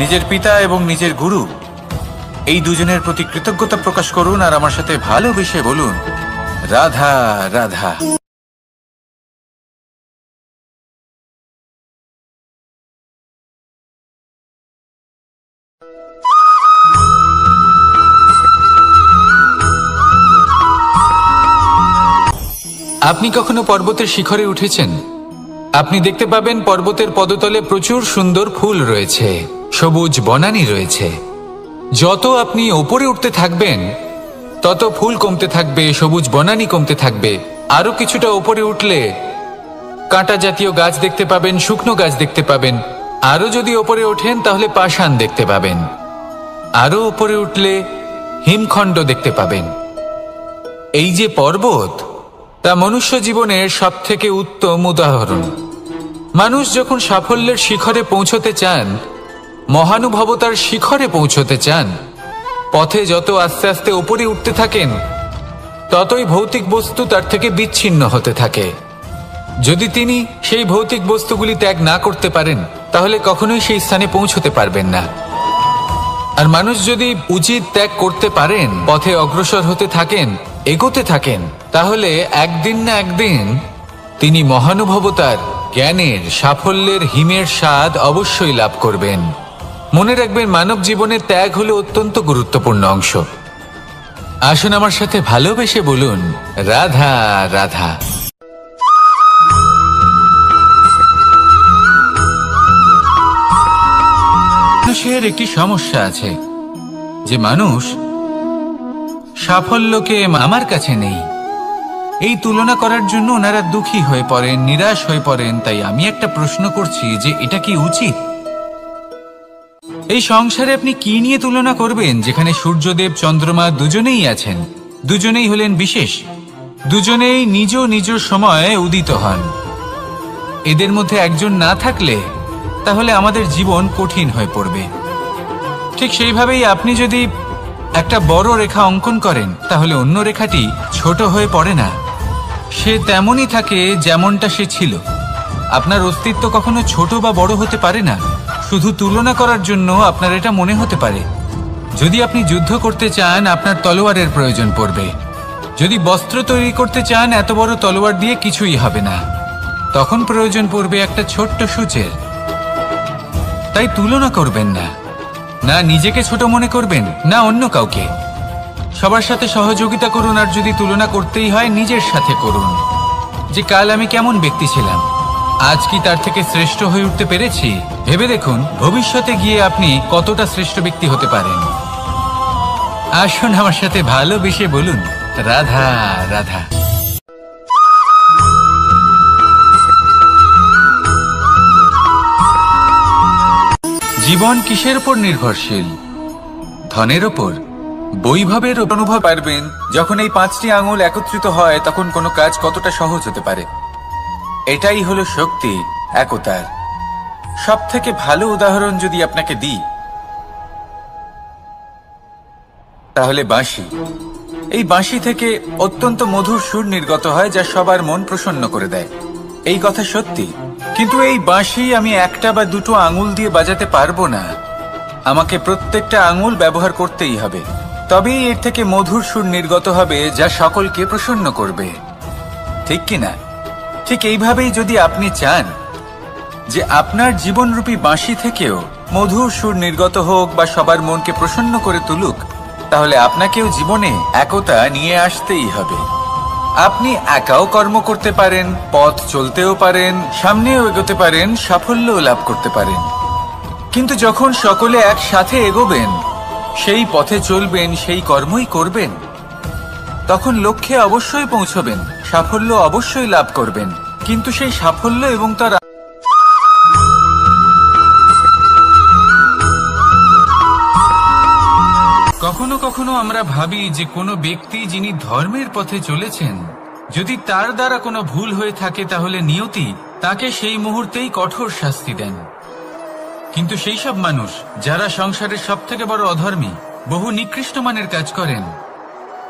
নিজের পিতা এবং নিজের গুরু এই দুজনের প্রতি কৃতজ্ঞতা প্রকাশ করুন, আর আমার সাথে ভালোবেসে বলুন, রাধা রাধা। আপনি কখনো পর্বতের শিখরে উঠেছেন? আপনি দেখতে পাবেন পর্বতের পদতলে প্রচুর সুন্দর ফুল রয়েছে, সবুজ বনানী রয়েছে। যত আপনি ওপরে উঠতে থাকবেন, তত ফুল কমতে থাকবে, সবুজ বনানী কমতে থাকবে। আরো কিছুটা ওপরে উঠলে কাঁটা জাতীয় গাছ দেখতে পাবেন, শুকনো গাছ দেখতে পাবেন। আরো যদি ওপরে ওঠেন তাহলে পাষাণ দেখতে পাবেন। আরো ওপরে উঠলে হিমখণ্ড দেখতে পাবেন। এই যে পর্বত, তা মনুষ্য জীবনের সবথেকে উত্তম উদাহরণ। মানুষ যখন সাফল্যের শিখরে পৌঁছতে চান, মহানুভবতার শিখরে পৌঁছতে চান, পথে যত আস্তে আস্তে উপরে উঠতে থাকেন, ততই ভৌতিক বস্তু তার থেকে বিচ্ছিন্ন হতে থাকে। যদি তিনি সেই ভৌতিক বস্তুগুলি ত্যাগ না করতে পারেন, তাহলে কখনোই সেই স্থানে পৌঁছতে পারবেন না। আর মানুষ যদি উচিত ত্যাগ করতে পারেন, পথে অগ্রসর হতে থাকেন, এগোতে থাকেন, তাহলে একদিন না একদিন তিনি মহানুভবতার, জ্ঞানের, সাফল্যের হিমের স্বাদ অবশ্যই লাভ করবেন। মনে রাখবেন, মানব জীবনের ত্যাগ হলো অত্যন্ত গুরুত্বপূর্ণ অংশ। আসুন আমার সাথে ভালোবেসে বলুন, রাধা রাধা। মানুষের একটি সমস্যা আছে যে মানুষ সাফল্যকে আমার কাছে নেই, এই তুলনা করার জন্য ওনারা দুঃখী হয়ে পড়েন, নিরাশ হয়ে পড়েন। তাই আমি একটা প্রশ্ন করছি যে এটা কি উচিত? এই সংসারে আপনি কি নিয়ে তুলনা করবেন, যেখানে সূর্যদেব, চন্দ্রমা দুজনেই আছেন, দুজনেই হলেন বিশেষ, দুজনেই নিজ নিজ সময়ে উদিত হন। এদের মধ্যে একজন না থাকলে তাহলে আমাদের জীবন কঠিন হয়ে পড়বে। ঠিক সেইভাবেই আপনি যদি একটা বড় রেখা অঙ্কন করেন, তাহলে অন্য রেখাটি ছোট হয়ে পড়ে না, সে তেমনই থাকে যেমনটা সে ছিল। আপনার অস্তিত্ব কখনো ছোট বা বড় হতে পারে না। শুধু তুলনা করার জন্য আপনার এটা মনে হতে পারে। যদি আপনি যুদ্ধ করতে চান, আপনার তলোয়ারের প্রয়োজন পড়বে। যদি বস্ত্র তৈরি করতে চান, এত বড় তলোয়ার দিয়ে কিছুই হবে না, তখন প্রয়োজন পড়বে একটা ছোট্ট সূচের। তাই তুলনা করবেন না, না নিজেকে ছোট মনে করবেন, না অন্য কাউকে। সবার সাথে সহযোগিতা করুন, আর যদি তুলনা করতেই হয়, নিজের সাথে করুন। যে কাল আমি কেমন ব্যক্তি ছিলাম, আজ কি তার থেকে শ্রেষ্ঠ হয়ে উঠতে পেরেছি? ভেবে দেখুন ভবিষ্যতে গিয়ে আপনি কতটা শ্রেষ্ঠ ব্যক্তি হতে পারেন। আসুন আমার সাথে ভালোবেসে বলুন, রাধা রাধা। জীবন কিসের উপর নির্ভরশীল? ধনের ওপর, বৈভবের অনুভব পারবেন যখন এই 5টি আঙুল একত্রিত হয়, তখন কোনো কাজ কতটা সহজ হতে পারে। এটাই হলো শক্তি, একতার। সব থেকে ভালো উদাহরণ যদি আপনাকে দিই, তাহলে বাঁশি। এই বাঁশি থেকে অত্যন্ত মধুর সুর নির্গত হয়, যা সবার মন প্রসন্ন করে দেয়। এই কথা সত্যি। কিন্তু এই বাঁশি আমি একটা বা দুটো আঙুল দিয়ে বাজাতে পারবো না। আমাকে প্রত্যেকটা আঙুল ব্যবহার করতেই হবে, তবেই এর থেকে মধুর সুর নির্গত হবে, যা সকলকে প্রসন্ন করবে। ঠিক কিনা? ঠিক এইভাবেই যদি আপনি চান যে আপনার জীবনরূপী বাঁশি থেকেও মধুর সুর নির্গত হোক বা সবার মনকে প্রসন্ন করে তুলুক, তাহলে আপনাকেও জীবনে একতা নিয়ে আসতেই হবে। আপনি একাও কর্ম করতে পারেন, পথ চলতেও পারেন, সামনেও এগোতে পারেন, সাফল্যও লাভ করতে পারেন। কিন্তু যখন সকলে একসাথে এগোবেন, সেই পথে চলবেন, সেই কর্মই করবেন, তখন লক্ষ্যে অবশ্যই পৌঁছবেন, সাফল্য অবশ্যই লাভ করবেন। কিন্তু সেই সাফল্য এবং তার কখনো কখনো আমরা ভাবি যে কোনো ব্যক্তি যিনি ধর্মের পথে চলেছেন, যদি তার দ্বারা কোনো ভুল হয়ে থাকে, তাহলে নিয়তি তাকে সেই মুহূর্তেই কঠোর শাস্তি দেন। কিন্তু সেই সব মানুষ যারা সংসারের সবথেকে বড় অধর্মী, বহু নিকৃষ্ট মানের কাজ করেন,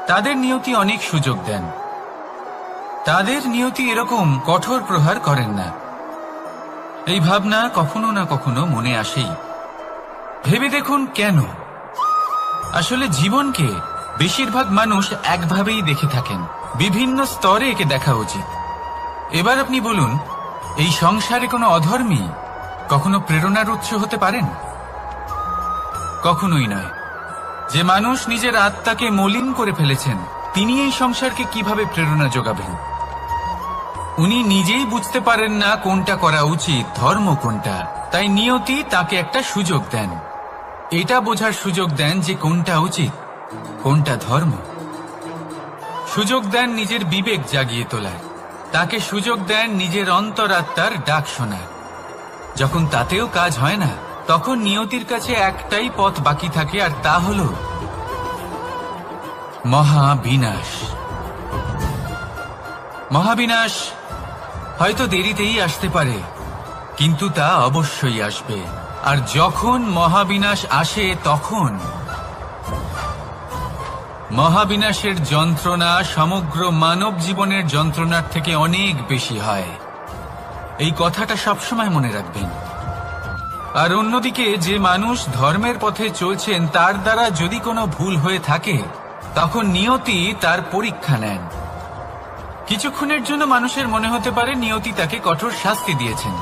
তাদের নিয়তি অনেক সুযোগ দেন। তাদের নিয়তি এরকম কঠোর প্রহার করেন না। এই ভাবনা কখনো না কখনো মনে আসেই। ভেবে দেখুন কেন? আসলে জীবনকে বেশিরভাগ মানুষ একভাবেই দেখে থাকেন, বিভিন্ন স্তরে একে দেখা উচিত। এবার আপনি বলুন, এই সংসারে কোনো অধর্মী কখনো প্রেরণার উৎস হতে পারেন? কখনোই নয়। যে মানুষ নিজের আত্মাকে মলিন করে ফেলেছেন, তিনি এই সংসারকে কিভাবে প্রেরণা যোগাবেন? উনি নিজেই বুঝতে পারেন না কোনটা করা উচিত, ধর্ম কোনটা। তাই নিয়তি তাকে একটা সুযোগ দেন, এটা বোঝার সুযোগ দেন যে কোনটা উচিত, কোনটা ধর্ম। সুযোগ দেন নিজের বিবেক জাগিয়ে তোলার, তাকে সুযোগ দেন নিজের অন্তরাত্মার ডাক শোনার। যখন তাতেও কাজ হয় না, তখন নিয়তির কাছে একটাই পথ বাকি থাকে, আর তা হল মহাবিনাশ। মহাবিনাশ হয়তো দেরিতেই আসতে পারে, কিন্তু তা অবশ্যই আসবে। আর যখন মহাবিনাশ আসে তখন মহাবিনাশের যন্ত্রণা সমগ্র মানব জীবনের যন্ত্রণার থেকে অনেক বেশি হয়। এই কথাটা সবসময় মনে রাখবেন। আর অন্যদিকে যে মানুষ ধর্মের পথে চলছেন তার দ্বারা যদি কোনো ভুল হয়ে থাকে তখন নিয়তি তার পরীক্ষা নেন। কিছুক্ষণের জন্য মানুষের মনে হতে পারে নিয়তি তাকে কঠোর শাস্তি দিয়েছেন,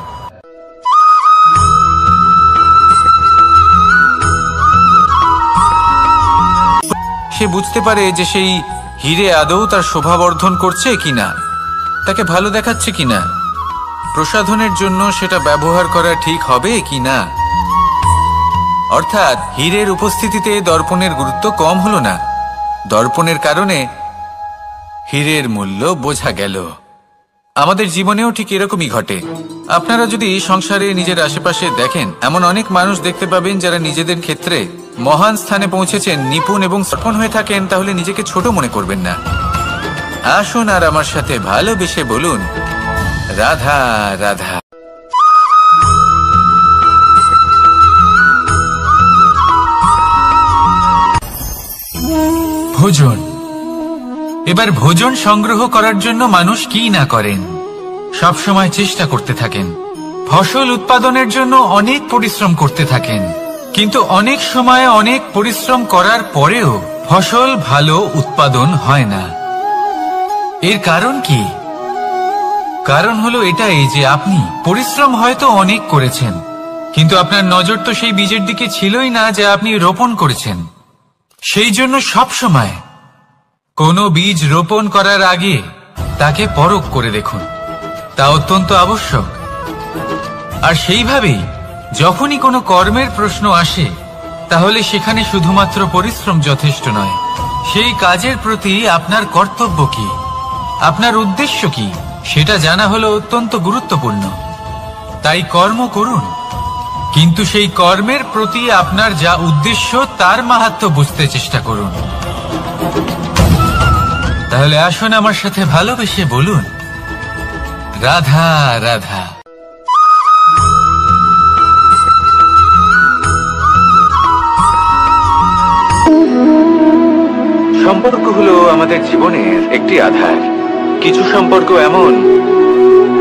সে বুঝতে পারে যে সেই হিরে আদৌ তার শোভাবর্ধন করছে কিনা, তাকে ভালো দেখাচ্ছে কিনা, প্রসাধনের জন্য সেটা ব্যবহার করা ঠিক হবে কিনা। অর্থাৎ হীরের উপস্থিতিতে দর্পণের গুরুত্ব কম হলো না, দর্পণের কারণে হীরের মূল্য বোঝা গেল। আমাদের জীবনেও ঠিক এরকমই ঘটে। আপনারা যদি সংসারে নিজের আশেপাশে দেখেন, এমন অনেক মানুষ দেখতে পাবেন যারা নিজেদের ক্ষেত্রে মহান স্থানে পৌঁছেছেন, নিপুণ এবং সফল হয়ে থাকেন, তাহলে নিজেকে ছোট মনে করবেন না। আসুন আর আমার সাথে ভালোবেসে বলুন, রাধা রাধা। ভোজন। এবার ভোজন সংগ্রহ করার জন্য মানুষ কি না করেন, সবসময় চেষ্টা করতে থাকেন। ফসল উৎপাদনের জন্য অনেক পরিশ্রম করতে থাকেন, কিন্তু অনেক সময় অনেক পরিশ্রম করার পরেও ফসল ভালো উৎপাদন হয় না। এর কারণ কি? কারণ হলো এটাই যে আপনি পরিশ্রম হয়তো অনেক করেছেন, কিন্তু আপনার নজর তো সেই বীজের দিকে ছিলই না যা আপনি রোপণ করেছেন। সেই জন্য সবসময় কোনো বীজ রোপণ করার আগে তাকে পরখ করে দেখুন, তা অত্যন্ত আবশ্যক। আর সেইভাবেই যখনই কোনো কর্মের প্রশ্ন আসে, তাহলে সেখানে শুধুমাত্র পরিশ্রম যথেষ্ট নয়, সেই কাজের প্রতি আপনার কর্তব্য কি, আপনার উদ্দেশ্য কি, সেটা জানা হলো অত্যন্ত গুরুত্বপূর্ণ। তাই কর্ম করুন, কিন্তু সেই কর্মের প্রতি আপনার যা উদ্দেশ্য তার মাহাত্ম্য বুঝতে চেষ্টা করুন। তাহলে আসুন আমার সাথে ভালোবেসে বলুন, রাধা রাধা। সম্পর্ক হলো আমাদের জীবনের একটি আধার। কিছু সম্পর্ক এমন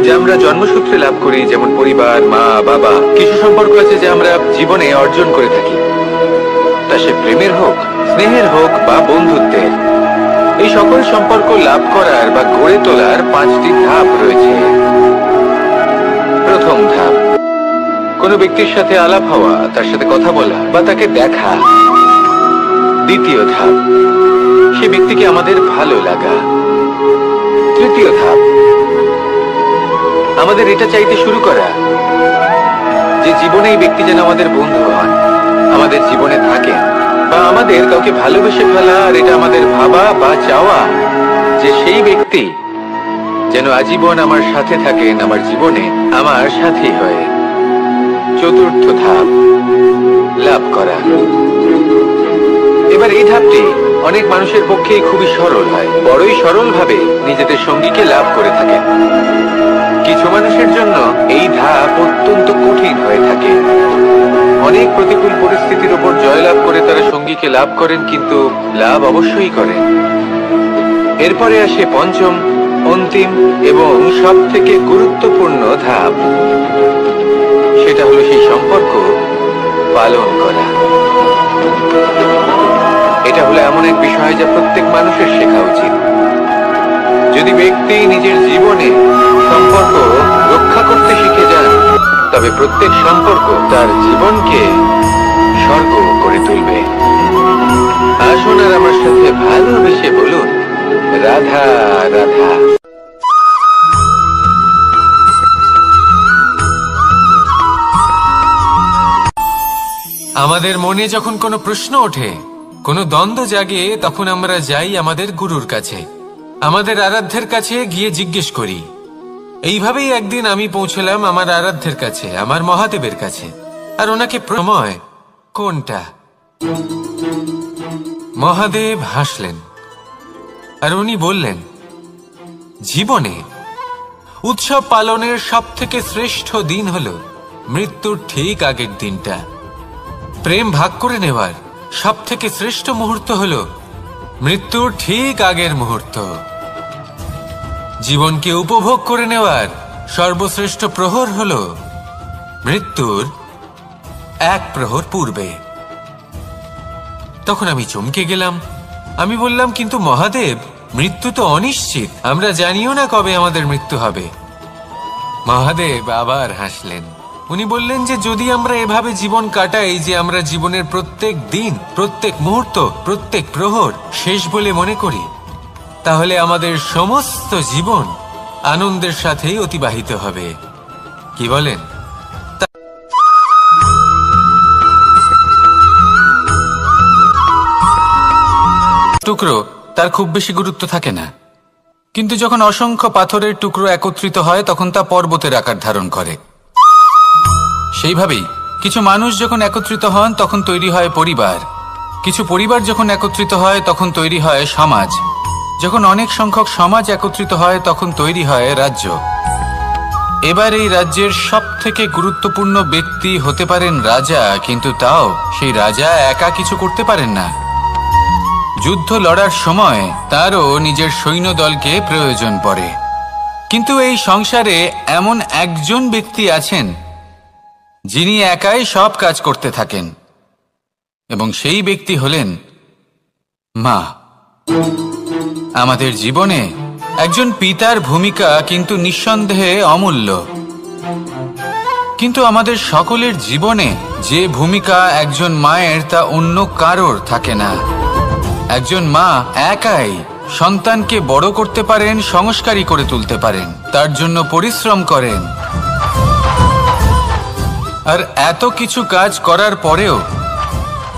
যা আমরা জন্মসূত্রে লাভ করি, যেমন পরিবার, মা, বাবা। কিছু সম্পর্ক আছে যা আমরা জীবনে অর্জন করে থাকি, তা সে প্রেমের হোক, স্নেহের হোক বা বন্ধুত্বের। এই সকল সম্পর্ক লাভ করার বা গড়ে তোলার 5টি ধাপ রয়েছে। প্রথম ধাপ, কোনো ব্যক্তির সাথে আলাপ হওয়া, তার সাথে কথা বলা বা তাকে দেখা। দ্বিতীয় ধাপ, সে ব্যক্তিকে আমাদের ভালো লাগা। তৃতীয় ধাপ, আমাদের এটা চাইতে শুরু করা যে জীবনে এই ব্যক্তি যেন আমাদের বন্ধু হন, আমাদের জীবনে থাকেন, বা আমাদের কাউকে ভালোবেসে ফেলা। আর এটা আমাদের ভাবা বা চাওয়া যে সেই ব্যক্তি যেন আজীবন আমার সাথে থাকেন, আমার জীবনে আমার সাথী হয়ে। চতুর্থ ধাপ, লাভ করা। এবার এই ধাপটি অনেক মানুষের পক্ষেই খুবই সরল হয়, বড়ই সরল ভাবে নিজেদের সঙ্গীকে লাভ করে থাকেন। কিছু মানুষের জন্য এই ধাপ অত্যন্ত কঠিন হয়ে থাকে। অনেক প্রতিকূল পরিস্থিতির উপর জয়লাভ করে তারা সঙ্গীকে লাভ করেন, কিন্তু লাভ অবশ্যই করেন। এরপরে আসে পঞ্চম, অন্তিম এবং সব থেকে গুরুত্বপূর্ণ ধাপ। সেটা হলো সেই সম্পর্ক পালন করা। এটা হলো এমন এক বিষয় যা প্রত্যেক মানুষের শেখা উচিত। যদি ব্যক্তি নিজের জীবনে সম্পর্ক রক্ষা করতে শিখে যান, তবে প্রত্যেক সম্পর্ক তার জীবনকে স্বর্গ করে তুলবে। আসুন আর আমার সাথে ভালোবেসে বলুন, রাধা রাধা। আমাদের মনে যখন কোনো প্রশ্ন ওঠে, কোনো দ্বন্দ্ব জাগে, তখন আমরা যাই আমাদের গুরুর কাছে, আমাদের আরাধ্যের কাছে গিয়ে জিজ্ঞেস করি। এইভাবেই একদিন আমি পৌঁছলাম আমার আরাধ্যের কাছে, আমার মহাদেবের কাছে। আর ওনাকে প্রময় কোনটা? মহাদেব হাসলেন আর উনি বললেন, জীবনে উৎসব পালনের সবথেকে শ্রেষ্ঠ দিন হল মৃত্যুর ঠিক আগের দিনটা। প্রেম ভাগ করে নেওয়ার সবথেকে শ্রেষ্ঠ মুহূর্ত হল মৃত্যুর ঠিক আগের মুহূর্ত। জীবনকে উপভোগ করে নেওয়ার সর্বশ্রেষ্ঠ প্রহর হল মৃত্যুর এক প্রহর পূর্বে। তখন আমি চমকে গেলাম। আমি বললাম, কিন্তু মহাদেব, মৃত্যু তো অনিশ্চিত, আমরা জানিও না কবে আমাদের মৃত্যু হবে। মহাদেব আবার হাসলেন। উনি বললেন যে যদি আমরা এভাবে জীবন কাটাই যে আমরা জীবনের প্রত্যেক দিন, প্রত্যেক মুহূর্ত, প্রত্যেক প্রহর শেষ বলে মনে করি, তাহলে আমাদের সমস্ত জীবন আনন্দের সাথেই অতিবাহিত হবে। কি বলেন? টুকরো তার খুব বেশি গুরুত্ব থাকে না, কিন্তু যখন অসংখ্য পাথরের টুকরো একত্রিত হয় তখন তা পর্বতের আকার ধারণ করে। সেইভাবেই কিছু মানুষ যখন একত্রিত হন তখন তৈরি হয় পরিবার, কিছু পরিবার যখন একত্রিত হয় তখন তৈরি হয় সমাজ, যখন অনেক সংখ্যক সমাজ একত্রিত হয় তখন তৈরি হয় রাজ্য। এবার এই রাজ্যের সবথেকে গুরুত্বপূর্ণ ব্যক্তি হতে পারেন রাজা, কিন্তু তাও সেই রাজা একা কিছু করতে পারেন না। যুদ্ধ লড়ার সময় তারও নিজের সৈন্যদলকে প্রয়োজন পড়ে। কিন্তু এই সংসারে এমন একজন ব্যক্তি আছেন যিনি একাই সব কাজ করতে থাকেন, এবং সেই ব্যক্তি হলেন মা। আমাদের জীবনে একজন পিতার ভূমিকা কিন্তু নিঃসন্দেহে অমূল্য, কিন্তু আমাদের সকলের জীবনে যে ভূমিকা একজন মায়ের তা অন্য কারোর থাকে না। একজন মা একাই সন্তানকে বড় করতে পারেন, সংস্কারী করে তুলতে পারেন, তার জন্য পরিশ্রম করেন। আর এত কিছু কাজ করার পরেও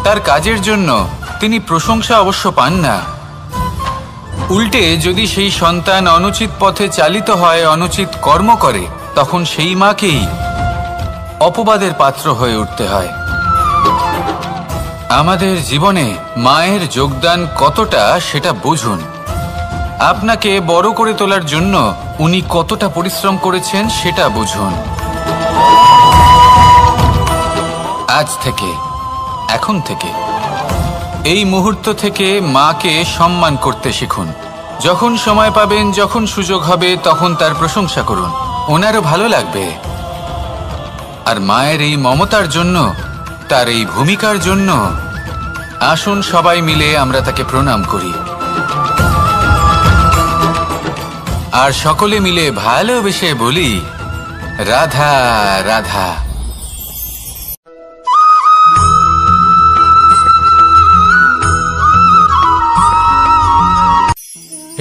তার কাজের জন্য তিনি প্রশংসা অবশ্য পান না। উল্টে যদি সেই সন্তান অনুচিত পথে চালিত হয়, অনুচিত কর্ম করে, তখন সেই মাকেই অপবাদের পাত্র হয়ে উঠতে হয়। আমাদের জীবনে মায়ের যোগদান কতটা সেটা বুঝুন। আপনাকে বড় করে তোলার জন্য উনি কতটা পরিশ্রম করেছেন সেটা বুঝুন। আজ থেকে, এখন থেকে, এই মুহূর্ত থেকে মাকে সম্মান করতে শিখুন। যখন সময় পাবেন, যখন সুযোগ হবে, তখন তার প্রশংসা করুন, ওনারও ভালো লাগবে। আর মায়ের এই মমতার জন্য, তার এই ভূমিকার জন্য আসুন সবাই মিলে আমরা তাকে প্রণাম করি, আর সকলে মিলে ভালোবেসে বলি, রাধা রাধা।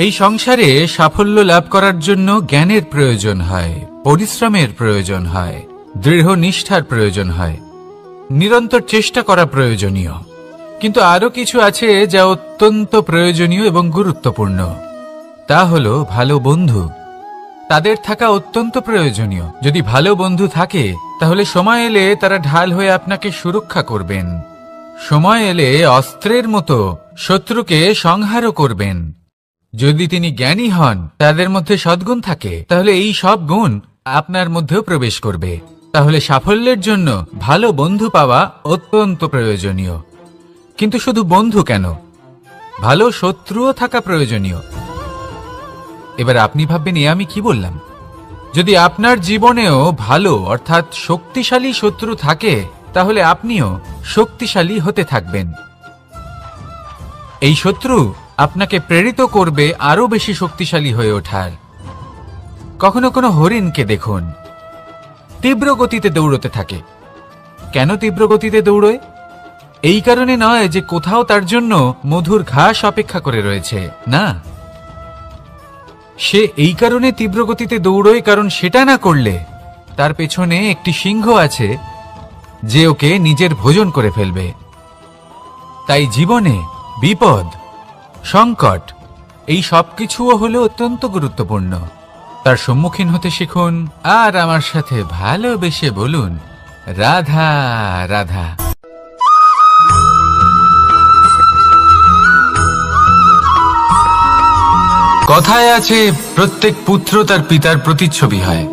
এই সংসারে সাফল্য লাভ করার জন্য জ্ঞানের প্রয়োজন হয়, পরিশ্রমের প্রয়োজন হয়, দৃঢ় নিষ্ঠার প্রয়োজন হয়, নিরন্তর চেষ্টা করা প্রয়োজনীয়। কিন্তু আরো কিছু আছে যা অত্যন্ত প্রয়োজনীয় এবং গুরুত্বপূর্ণ। তা হলো ভালো বন্ধু। তাদের থাকা অত্যন্ত প্রয়োজনীয়। যদি ভালো বন্ধু থাকে তাহলে সময় এলে তারা ঢাল হয়ে আপনাকে সুরক্ষা করবেন। সময় এলে অস্ত্রের মতো শত্রুকে সংহারও করবেন। যদি তিনি জ্ঞানী হন, তাদের মধ্যে সদ্গুণ থাকে, তাহলে এই সব গুণ আপনার মধ্যেও প্রবেশ করবে। তাহলে সাফল্যের জন্য ভালো বন্ধু পাওয়া অত্যন্ত প্রয়োজনীয়। কিন্তু শুধু বন্ধু কেন, ভালো শত্রুও থাকা প্রয়োজনীয়। এবার আপনি ভাববেন, আমি কি বললাম? যদি আপনার জীবনেও ভালো অর্থাৎ শক্তিশালী শত্রু থাকে, তাহলে আপনিও শক্তিশালী হতে থাকবেন। এই শত্রু আপনাকে প্রেরিত করবে আরো বেশি শক্তিশালী হয়ে ওঠার। কখনো কোনো হরিণকে দেখুন, তীব্র গতিতে দৌড়তে থাকে। কেন তীব্র গতিতে দৌড়য়? এই কারণে নয় যে কোথাও তার জন্য মধুর ঘাস অপেক্ষা করে রয়েছে, না। সে এই কারণে তীব্র গতিতে দৌড়য় কারণ সেটা না করলে তার পেছনে একটি সিংহ আছে যে ওকে নিজের ভোজন করে ফেলবে। তাই জীবনে বিপদ, সংকট, এই সবকিছুও হলো অত্যন্ত গুরুত্বপূর্ণ। তার সম্মুখীন হতে শিখুন আর আমার সাথে ভালোবেসে বলুন, রাধা রাধা। কথায় আছে, প্রত্যেক পুত্র তার পিতার প্রতিচ্ছবি হয়,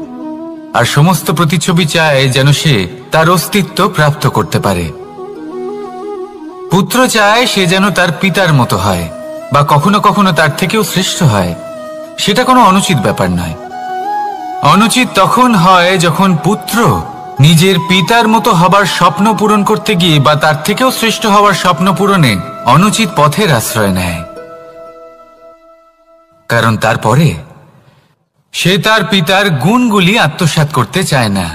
আর সমস্ত প্রতিচ্ছবি চায় যেন সে তার অস্তিত্ব প্রাপ্ত করতে পারে। পুত্র চায় সে যেন তার পিতার মতো হয়, বা কখনো কখনো তার থেকেও শ্রেষ্ঠ হয়। সেটা কোনো অনুচিত ব্যাপার নয়। অনুচিত তখন হয় যখন পুত্র নিজের পিতার মতো হবার স্বপ্ন পূরণ করতে গিয়ে বা তার থেকেও শ্রেষ্ঠ হওয়ার স্বপ্ন পূরণে অনুচিত পথের আশ্রয় নেয়। কারণ তারপরে সে তার পিতার গুণগুলি আত্মসাৎ করতে চায় না।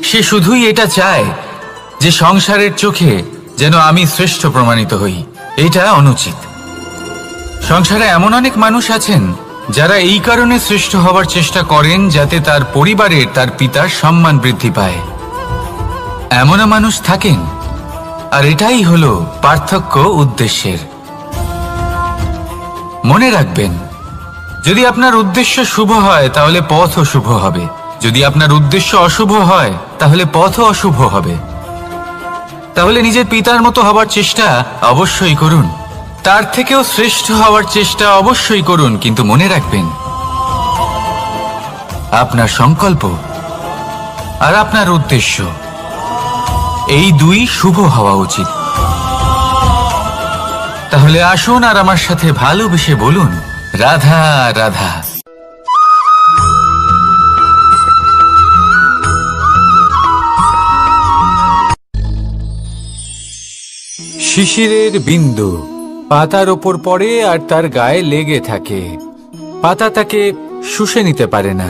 সে শুধুই এটা চায় যে সংসারের চোখে যেন আমি শ্রেষ্ঠ প্রমাণিত হই। এটা অনুচিত। সংসারে এমন অনেক মানুষ আছেন যারা এই কারণে শ্রেষ্ঠ হবার চেষ্টা করেন যাতে তার পরিবারের তার পিতার সম্মান বৃদ্ধি পায়। এমনও মানুষ থাকেন, আর এটাই হলো পার্থক্য উদ্দেশ্যের। মনে রাখবেন, যদি আপনার উদ্দেশ্য শুভ হয় তাহলে পথও শুভ হবে, যদি আপনার উদ্দেশ্য অশুভ হয় তাহলে পথও অশুভ হবে। তাহলে নিজের পিতার মতো হবার চেষ্টা অবশ্যই করুন, তার থেকেও শ্রেষ্ঠ হওয়ার চেষ্টা অবশ্যই করুন, কিন্তু মনে রাখবেন আপনার সংকল্প আর আপনার উদ্দেশ্য এই দুই শুভ হওয়া উচিত। তাহলে আসুন আর আমার সাথে ভালোবেসে বলুন, রাধা রাধা। শিশিরের বিন্দু পাতার ওপর পড়ে আর তার গায়ে লেগে থাকে। পাতা তাকে শুষে নিতে পারে না,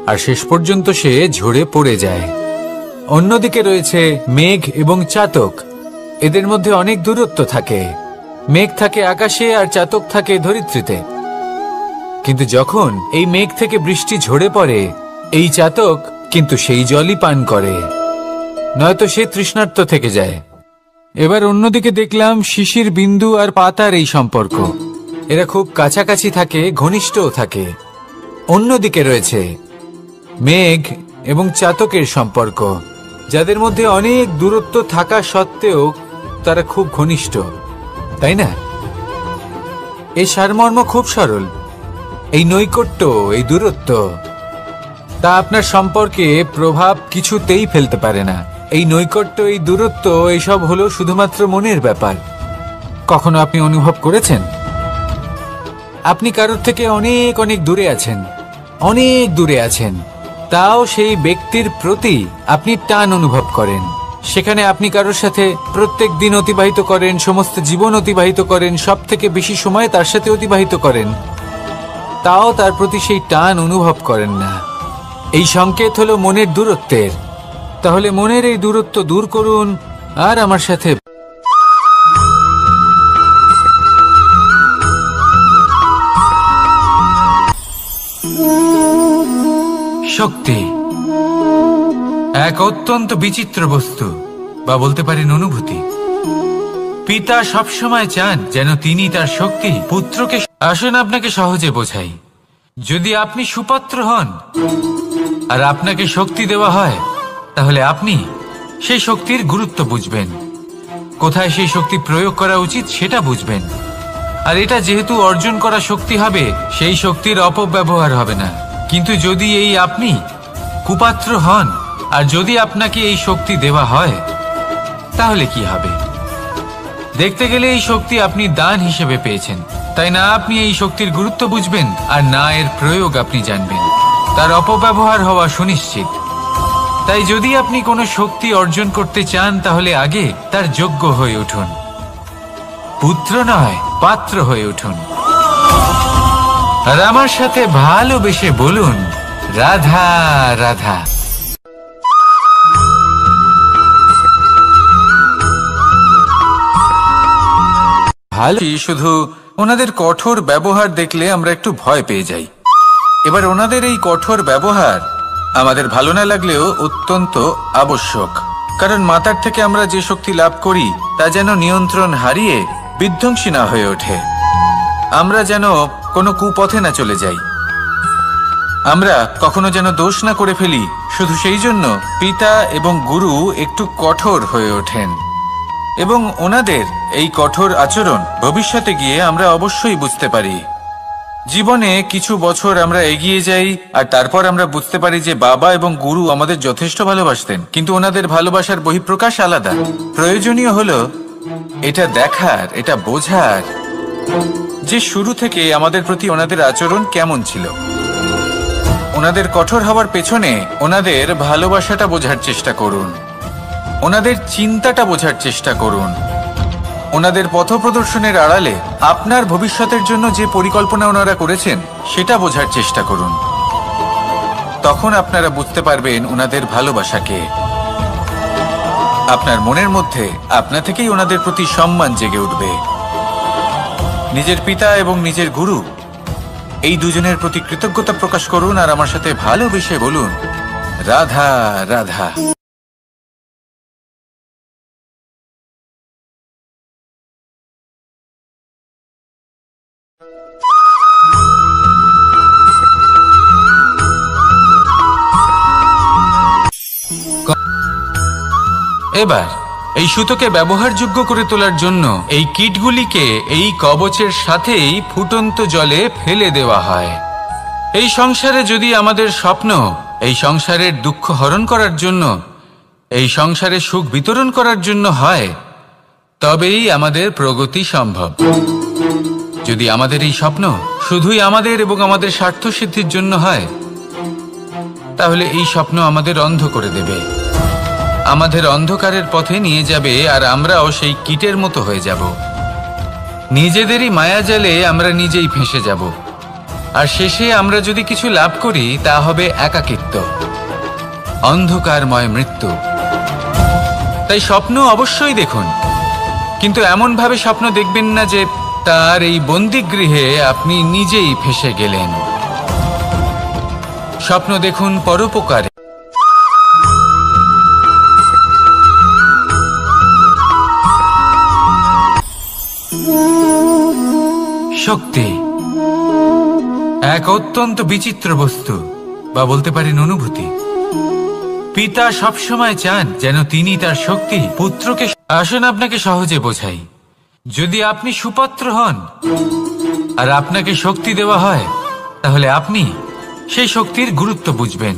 আর শেষ পর্যন্ত সে ঝরে পড়ে যায়। অন্যদিকে রয়েছে মেঘ এবং চাতক। এদের মধ্যে অনেক দূরত্ব থাকে। মেঘ থাকে আকাশে আর চাতক থাকে ধরিত্রীতে। কিন্তু যখন এই মেঘ থেকে বৃষ্টি ঝরে পড়ে, এই চাতক কিন্তু সেই জলই পান করে, নয়তো সে তৃষ্ণার্ত থেকে যায়। এবার অন্যদিকে দেখলাম শিশির বিন্দু আর পাতার এই সম্পর্ক। এরা খুব কাছাকাছি থাকে, ঘনিষ্ঠও থাকে। অন্যদিকে রয়েছে মেঘ এবং চাতকের সম্পর্ক, যাদের মধ্যে অনেক দূরত্ব থাকা সত্ত্বেও তারা খুব ঘনিষ্ঠ, তাই না? এই সারমর্ম খুব সরল। এই নৈকট্য, এই দূরত্ব, তা আপনার সম্পর্কে প্রভাব কিছুতেই ফেলতে পারে না। এই নৈকট্য, এই দূরত্ব, এইসব হলো শুধুমাত্র মনের ব্যাপার। কখনো আপনি অনুভব করেছেন আপনি কারোর থেকে অনেক অনেক দূরে আছেন, অনেক দূরে আছেন, তাও সেই ব্যক্তির প্রতি আপনি টান অনুভব করেন। সেখানে আপনি কারোর সাথে প্রত্যেক দিন অতিবাহিত করেন, সমস্ত জীবন অতিবাহিত করেন, সব থেকে বেশি সময় তার সাথে অতিবাহিত করেন, তাও তার প্রতি সেই টান অনুভব করেন না। এই সংকেত হলো মনের দূরত্বের। তাহলে মনের এই দূরত্ব দূর করুন আর আমার সাথে শক্তি এক অত্যন্ত বিচিত্র বস্তু, বা বলতে পারেন অনুভূতি। পিতা সবসময় চান যেন তিনি তার শক্তি পুত্রকে। আসুন আপনাকে সহজে বোঝাই। যদি আপনি সুপাত্র হন আর আপনাকে শক্তি দেওয়া হয়, তাহলে আপনি সেই শক্তির গুরুত্ব বুঝবেন, কোথায় সেই শক্তি প্রয়োগ করা উচিত সেটা বুঝবেন। আর এটা যেহেতু অর্জন করা শক্তি হবে, সেই শক্তির অপব্যবহার হবে না। কিন্তু যদি এই আপনি কুপাত্র হন আর যদি আপনাকে এই শক্তি দেওয়া হয়, তাহলে কি হবে? দেখতে গেলে এই শক্তি আপনি দান হিসেবে পেয়েছেন, তাই না আপনি এই শক্তির গুরুত্ব বুঝবেন আর না এর প্রয়োগ আপনি জানবেন। তার অপব্যবহার হওয়া সুনিশ্চিত। তাই যদি আপনি কোনো শক্তি অর্জন করতে চান, তাহলে আগে তার যোগ্য হয়ে উঠুন। পুত্র নয়, পাত্র হয়ে উঠুন। আর আমার সাথে ভালোবেসে বলুন, রাধা রাধা। ভালো, শুধু ওনাদের কঠোর ব্যবহার দেখলে আমরা একটু ভয় পেয়ে যাই। এবার ওনাদের এই কঠোর ব্যবহার আমাদের ভালো না লাগলেও অত্যন্ত আবশ্যক, কারণ মাতার থেকে আমরা যে শক্তি লাভ করি তা যেন নিয়ন্ত্রণ হারিয়ে বিধ্বংসী না হয়ে ওঠে। আমরা যেন কোনো কুপথে না চলে যাই, আমরা কখনো যেন দোষ না করে ফেলি। শুধু সেই জন্য পিতা এবং গুরু একটু কঠোর হয়ে ওঠেন। এবং ওনাদের এই কঠোর আচরণ ভবিষ্যতে গিয়ে আমরা অবশ্যই বুঝতে পারি। জীবনে কিছু বছর আমরা এগিয়ে যাই আর তারপর আমরা বুঝতে পারি যে বাবা এবং গুরু আমাদের যথেষ্ট ভালোবাসতেন, কিন্তু ওনাদের ভালোবাসার বহিঃপ্রকাশ আলাদা। প্রয়োজনীয় হলো এটা দেখার, এটা বোঝার যে শুরু থেকে আমাদের প্রতি ওনাদের আচরণ কেমন ছিল। ওনাদের কঠোর হওয়ার পেছনে ওনাদের ভালোবাসাটা বোঝার চেষ্টা করুন, ওনাদের চিন্তাটা বোঝার চেষ্টা করুন, ওনাদের পথপ্রদর্শনের আড়ালে আপনার ভবিষ্যতের জন্য যে পরিকল্পনা ওনারা করেছেন সেটা বোঝার চেষ্টা করুন। তখন আপনারা বুঝতে পারবেন ওনাদের ভালোবাসাকে। আপনার মনের মধ্যে আপনা থেকেই ওনাদের প্রতি সম্মান জেগে উঠবে। নিজের পিতা এবং নিজের গুরু এই দুজনের প্রতি কৃতজ্ঞতা প্রকাশ করুন আর আমার সাথে ভালোবেসে বলুন, রাধা রাধা। এবার এই সুতোকে ব্যবহারযোগ্য করে তোলার জন্য এই কিটগুলিকে এই কবচের সাথেই ফুটন্ত জলে ফেলে দেওয়া হয়। এই সংসারে যদি আমাদের স্বপ্ন এই সংসারের দুঃখ হরণ করার জন্য, এই সংসারে সুখ বিতরণ করার জন্য হয়, তবেই আমাদের প্রগতি সম্ভব। যদি আমাদের এই স্বপ্ন শুধুই আমাদের এবং আমাদের স্বার্থ সিদ্ধির জন্য হয়, তাহলে এই স্বপ্ন আমাদের অন্ধ করে দেবে, আমাদের অন্ধকারের পথে নিয়ে যাবে আর আমরাও সেই কীটের মতো হয়ে যাব। নিজেদেরই মায়াজালে আমরা নিজেই ফেঁসে যাব, আর শেষে আমরা যদি কিছু লাভ করি তা হবে একাকিত্ব, অন্ধকারময় মৃত্যু। তাই স্বপ্ন অবশ্যই দেখুন, কিন্তু এমনভাবে স্বপ্ন দেখবেন না যে তার এই বন্দিগৃহে আপনি নিজেই ফেঁসে গেলেন। স্বপ্ন দেখুন পরোপকারে। শক্তি এক অত্যন্ত বিচিত্র বস্তু, বা বলতে পারেন অনুভূতি। পিতা সবসময় চান যেন তিনি তার শক্তি পুত্রকে। আসুন আপনাকে সহজে বোঝাই। যদি আপনি সুপাত্র হন আর আপনাকে শক্তি দেওয়া হয়, তাহলে আপনি সেই শক্তির গুরুত্ব বুঝবেন,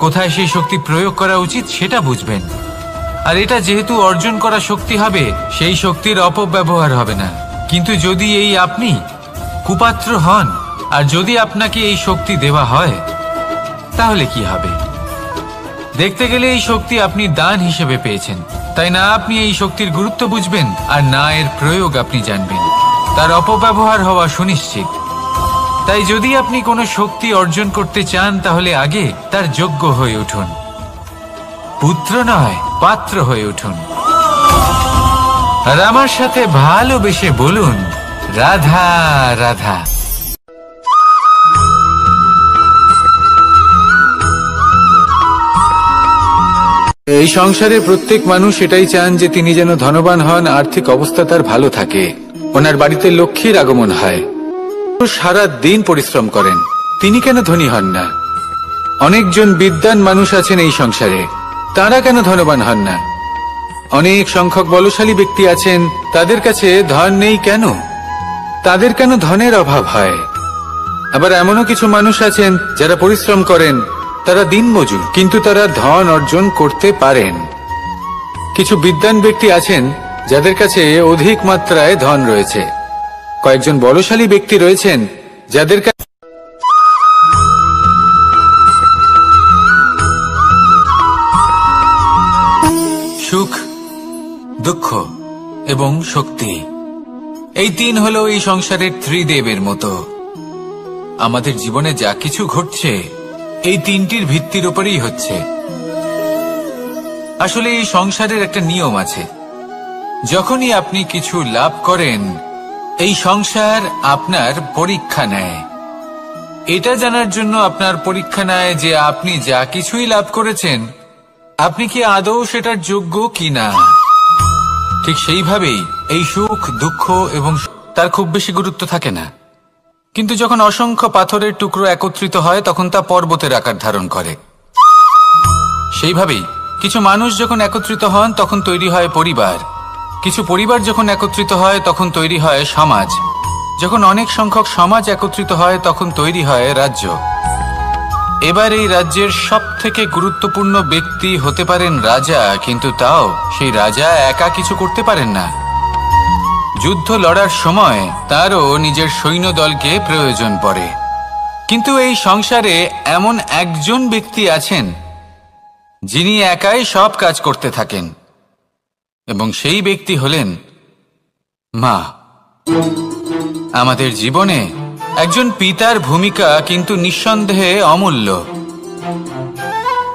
কোথায় সেই শক্তি প্রয়োগ করা উচিত সেটা বুঝবেন। আর এটা যেহেতু অর্জন করা শক্তি হবে, সেই শক্তির অপব্যবহার হবে না। কিন্তু যদি এই আপনি কুপাত্র হন আর যদি আপনাকে এই শক্তি দেওয়া হয়, তাহলে কি হবে? দেখতে গেলে এই শক্তি আপনি দান হিসেবে পেয়েছেন, তাই না আপনি এই শক্তির গুরুত্ব বুঝবেন আর না এর প্রয়োগ আপনি জানবেন। তার অপব্যবহার হওয়া সুনিশ্চিত। তাই যদি আপনি কোনো শক্তি অর্জন করতে চান, তাহলে আগে তার যোগ্য হয়ে উঠুন, পুত্র নয় পাত্র হয়ে উঠুন। আর আমার সাথে ভালোবেসে বলুন, রাধা রাধা। এই সংসারে প্রত্যেক মানুষ এটাই চান যে তিনি যেন ধনবান হন, আর্থিক অবস্থা তার ভালো থাকে, ওনার বাড়িতে লক্ষ্মীর আগমন হয়। সারা দিন পরিশ্রম করেন, তিনি কেন ধনী হন না? অনেকজন বিদ্বান মানুষ আছেন এই সংসারে, তারা কেন ধনবান হন না? অনেক সংখ্যক বলশালী ব্যক্তি আছেন, তাদের কাছে ধন নেই কেন? তাদের কেন ধনের অভাব হয়? আবার এমনও কিছু মানুষ আছেন যারা পরিশ্রম করেন, তারা দিনমজুর, কিন্তু তারা ধন অর্জন করতে পারেন। কিছু বিদ্বান ব্যক্তি আছেন যাদের কাছে অধিক মাত্রায় ধন রয়েছে। কয়েকজন বলশালী ব্যক্তি রয়েছেন যাদের কাছে সুখ, দুঃখ এবং শক্তি, এই তিন হলো এই সংসারের ত্রিদেবের মতো। আমাদের জীবনে যা কিছু ঘটছে এই তিনটির ভিত্তির উপরেই হচ্ছে। আসলে এই সংসারের একটা নিয়ম আছে, যখনই আপনি কিছু লাভ করেন, এই সংসার আপনার পরীক্ষা নেয়। এটা জানার জন্য আপনার পরীক্ষা নেয় যে আপনি যা কিছুই লাভ করেছেন, আপনি কি আদৌ সেটার যোগ্য কিনা। ঠিক সেইভাবেই এই সুখ, দুঃখ এবং তার খুব বেশি গুরুত্ব থাকে না, কিন্তু যখন অসংখ্য পাথরের টুকরো একত্রিত হয় তখন তা পর্বতের আকার ধারণ করে। সেইভাবেই কিছু মানুষ যখন একত্রিত হন তখন তৈরি হয় পরিবার, কিছু পরিবার যখন একত্রিত হয় তখন তৈরি হয় সমাজ, যখন অনেক সংখ্যক সমাজ একত্রিত হয় তখন তৈরি হয় রাজ্য। এবার এই রাজ্যের সবথেকে গুরুত্বপূর্ণ ব্যক্তি হতে পারেন রাজা, কিন্তু তাও সেই রাজা একা কিছু করতে পারেন না। যুদ্ধ লড়ার সময় তারও নিজের সৈন্যদলকে প্রয়োজন পড়ে। কিন্তু এই সংসারে এমন একজন ব্যক্তি আছেন যিনি একাই সব কাজ করতে থাকেন, এবং সেই ব্যক্তি হলেন মা। আমাদের জীবনে একজন পিতার ভূমিকা কিন্তু নিঃসন্দেহে অমূল্য,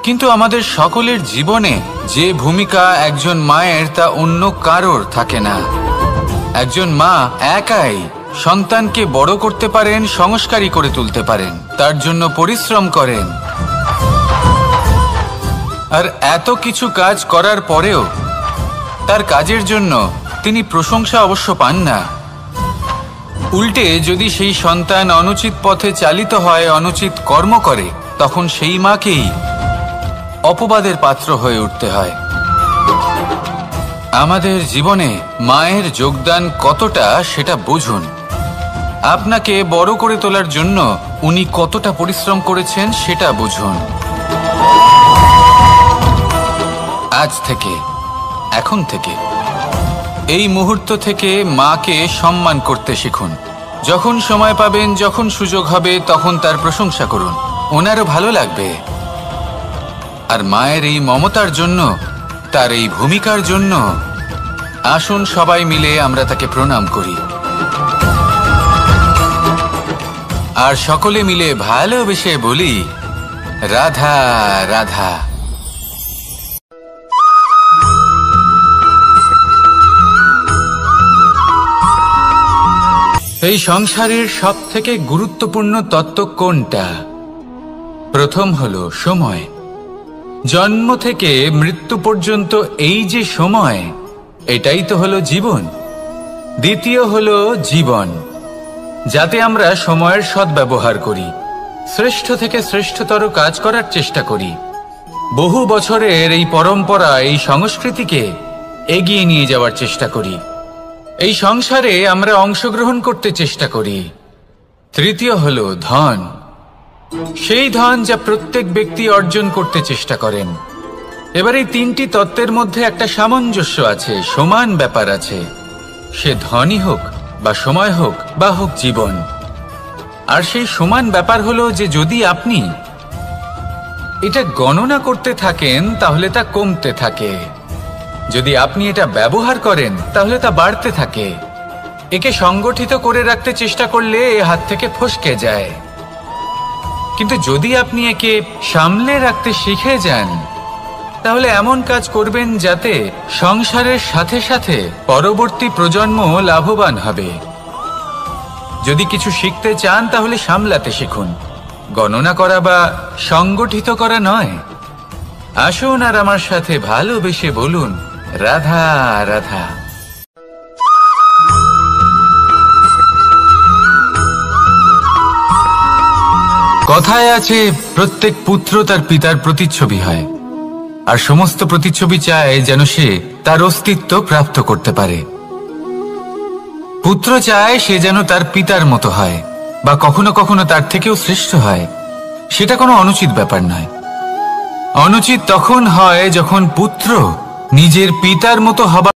কিন্তু আমাদের সকলের জীবনে যে ভূমিকা একজন মায়ের তা অন্য কারোর থাকে না। একজন মা একাই সন্তানকে বড় করতে পারেন, সংস্কারী করে তুলতে পারেন, তার জন্য পরিশ্রম করেন। আর এত কিছু কাজ করার পরেও তার কাজের জন্য তিনি প্রশংসা অবশ্য পান না। উল্টে যদি সেই সন্তান অনুচিত পথে চালিত হয়, অনুচিত কর্ম করে, তখন সেই মাকেই অপবাদের পাত্র হয়ে উঠতে হয়। আমাদের জীবনে মায়ের যোগদান কতটা সেটা বুঝুন। আপনাকে বড় করে তোলার জন্য উনি কতটা পরিশ্রম করেছেন সেটা বুঝুন। আজ থেকে, এখন থেকে, এই মুহূর্ত থেকে মাকে সম্মান করতে শিখুন। যখন সময় পাবেন, যখন সুযোগ হবে, তখন তার প্রশংসা করুন, ওনারও ভালো লাগবে। আর মায়ের এই মমতার জন্য, তার এই ভূমিকার জন্য আসুন সবাই মিলে আমরা তাকে প্রণাম করি, আর সকলে মিলে ভালোবেসে বলি, রাধা রাধা। এই সংসারের সবথেকে গুরুত্বপূর্ণ তত্ত্ব কোনটা? প্রথম হলো সময়। জন্ম থেকে মৃত্যু পর্যন্ত এই যে সময়, এটাই তো হলো জীবন। দ্বিতীয় হলো জীবন, যাতে আমরা সময়ের সদ্ব্যবহার করি, শ্রেষ্ঠ থেকে শ্রেষ্ঠতর কাজ করার চেষ্টা করি। বহু বছরের এই পরম্পরা, এই সংস্কৃতিকে এগিয়ে নিয়ে যাওয়ার চেষ্টা করি। এই সংসারে আমরা অংশগ্রহণ করতে চেষ্টা করি। তৃতীয় হলো ধন, সেই ধন যা প্রত্যেক ব্যক্তি অর্জন করতে চেষ্টা করেন। এবার এই তিনটি তত্ত্বের মধ্যে একটা সামঞ্জস্য আছে, সমান ব্যাপার আছে, সে ধনই হোক বা সময় হোক বা হোক জীবন। আর সেই সমান ব্যাপার হলো যে যদি আপনি এটা গণনা করতে থাকেন তাহলে তা কমতে থাকে, যদি আপনি এটা ব্যবহার করেন তাহলে তা বাড়তে থাকে। একে সংগঠিত করে রাখতে চেষ্টা করলে এ হাত থেকে ফসকে যায়, কিন্তু যদি আপনি একে সামলে রাখতে শিখে যান তাহলে এমন কাজ করবেন যাতে সংসারের সাথে সাথে পরবর্তী প্রজন্ম লাভবান হবে। যদি কিছু শিখতে চান তাহলে সামলাতে শিখুন, গণনা করা বা সংগঠিত করা নয়। আসুন আর আমার সাথে ভালোবেসে বলুন, রাধা রাধা। কথায় আছে, প্রত্যেক পুত্র তার পিতার প্রতিচ্ছবি হয়, আর সমস্ত প্রতিচ্ছবি চায় যেন সে তার অস্তিত্ব প্রাপ্ত করতে পারে। পুত্র চায় সে যেন তার পিতার মতো হয়, বা কখনো কখনো তার থেকেও শ্রেষ্ঠ হয়। সেটা কোনো অনুচিত ব্যাপার নয়। অনুচিত তখন হয় যখন পুত্র নিজের পিতার মতো হবার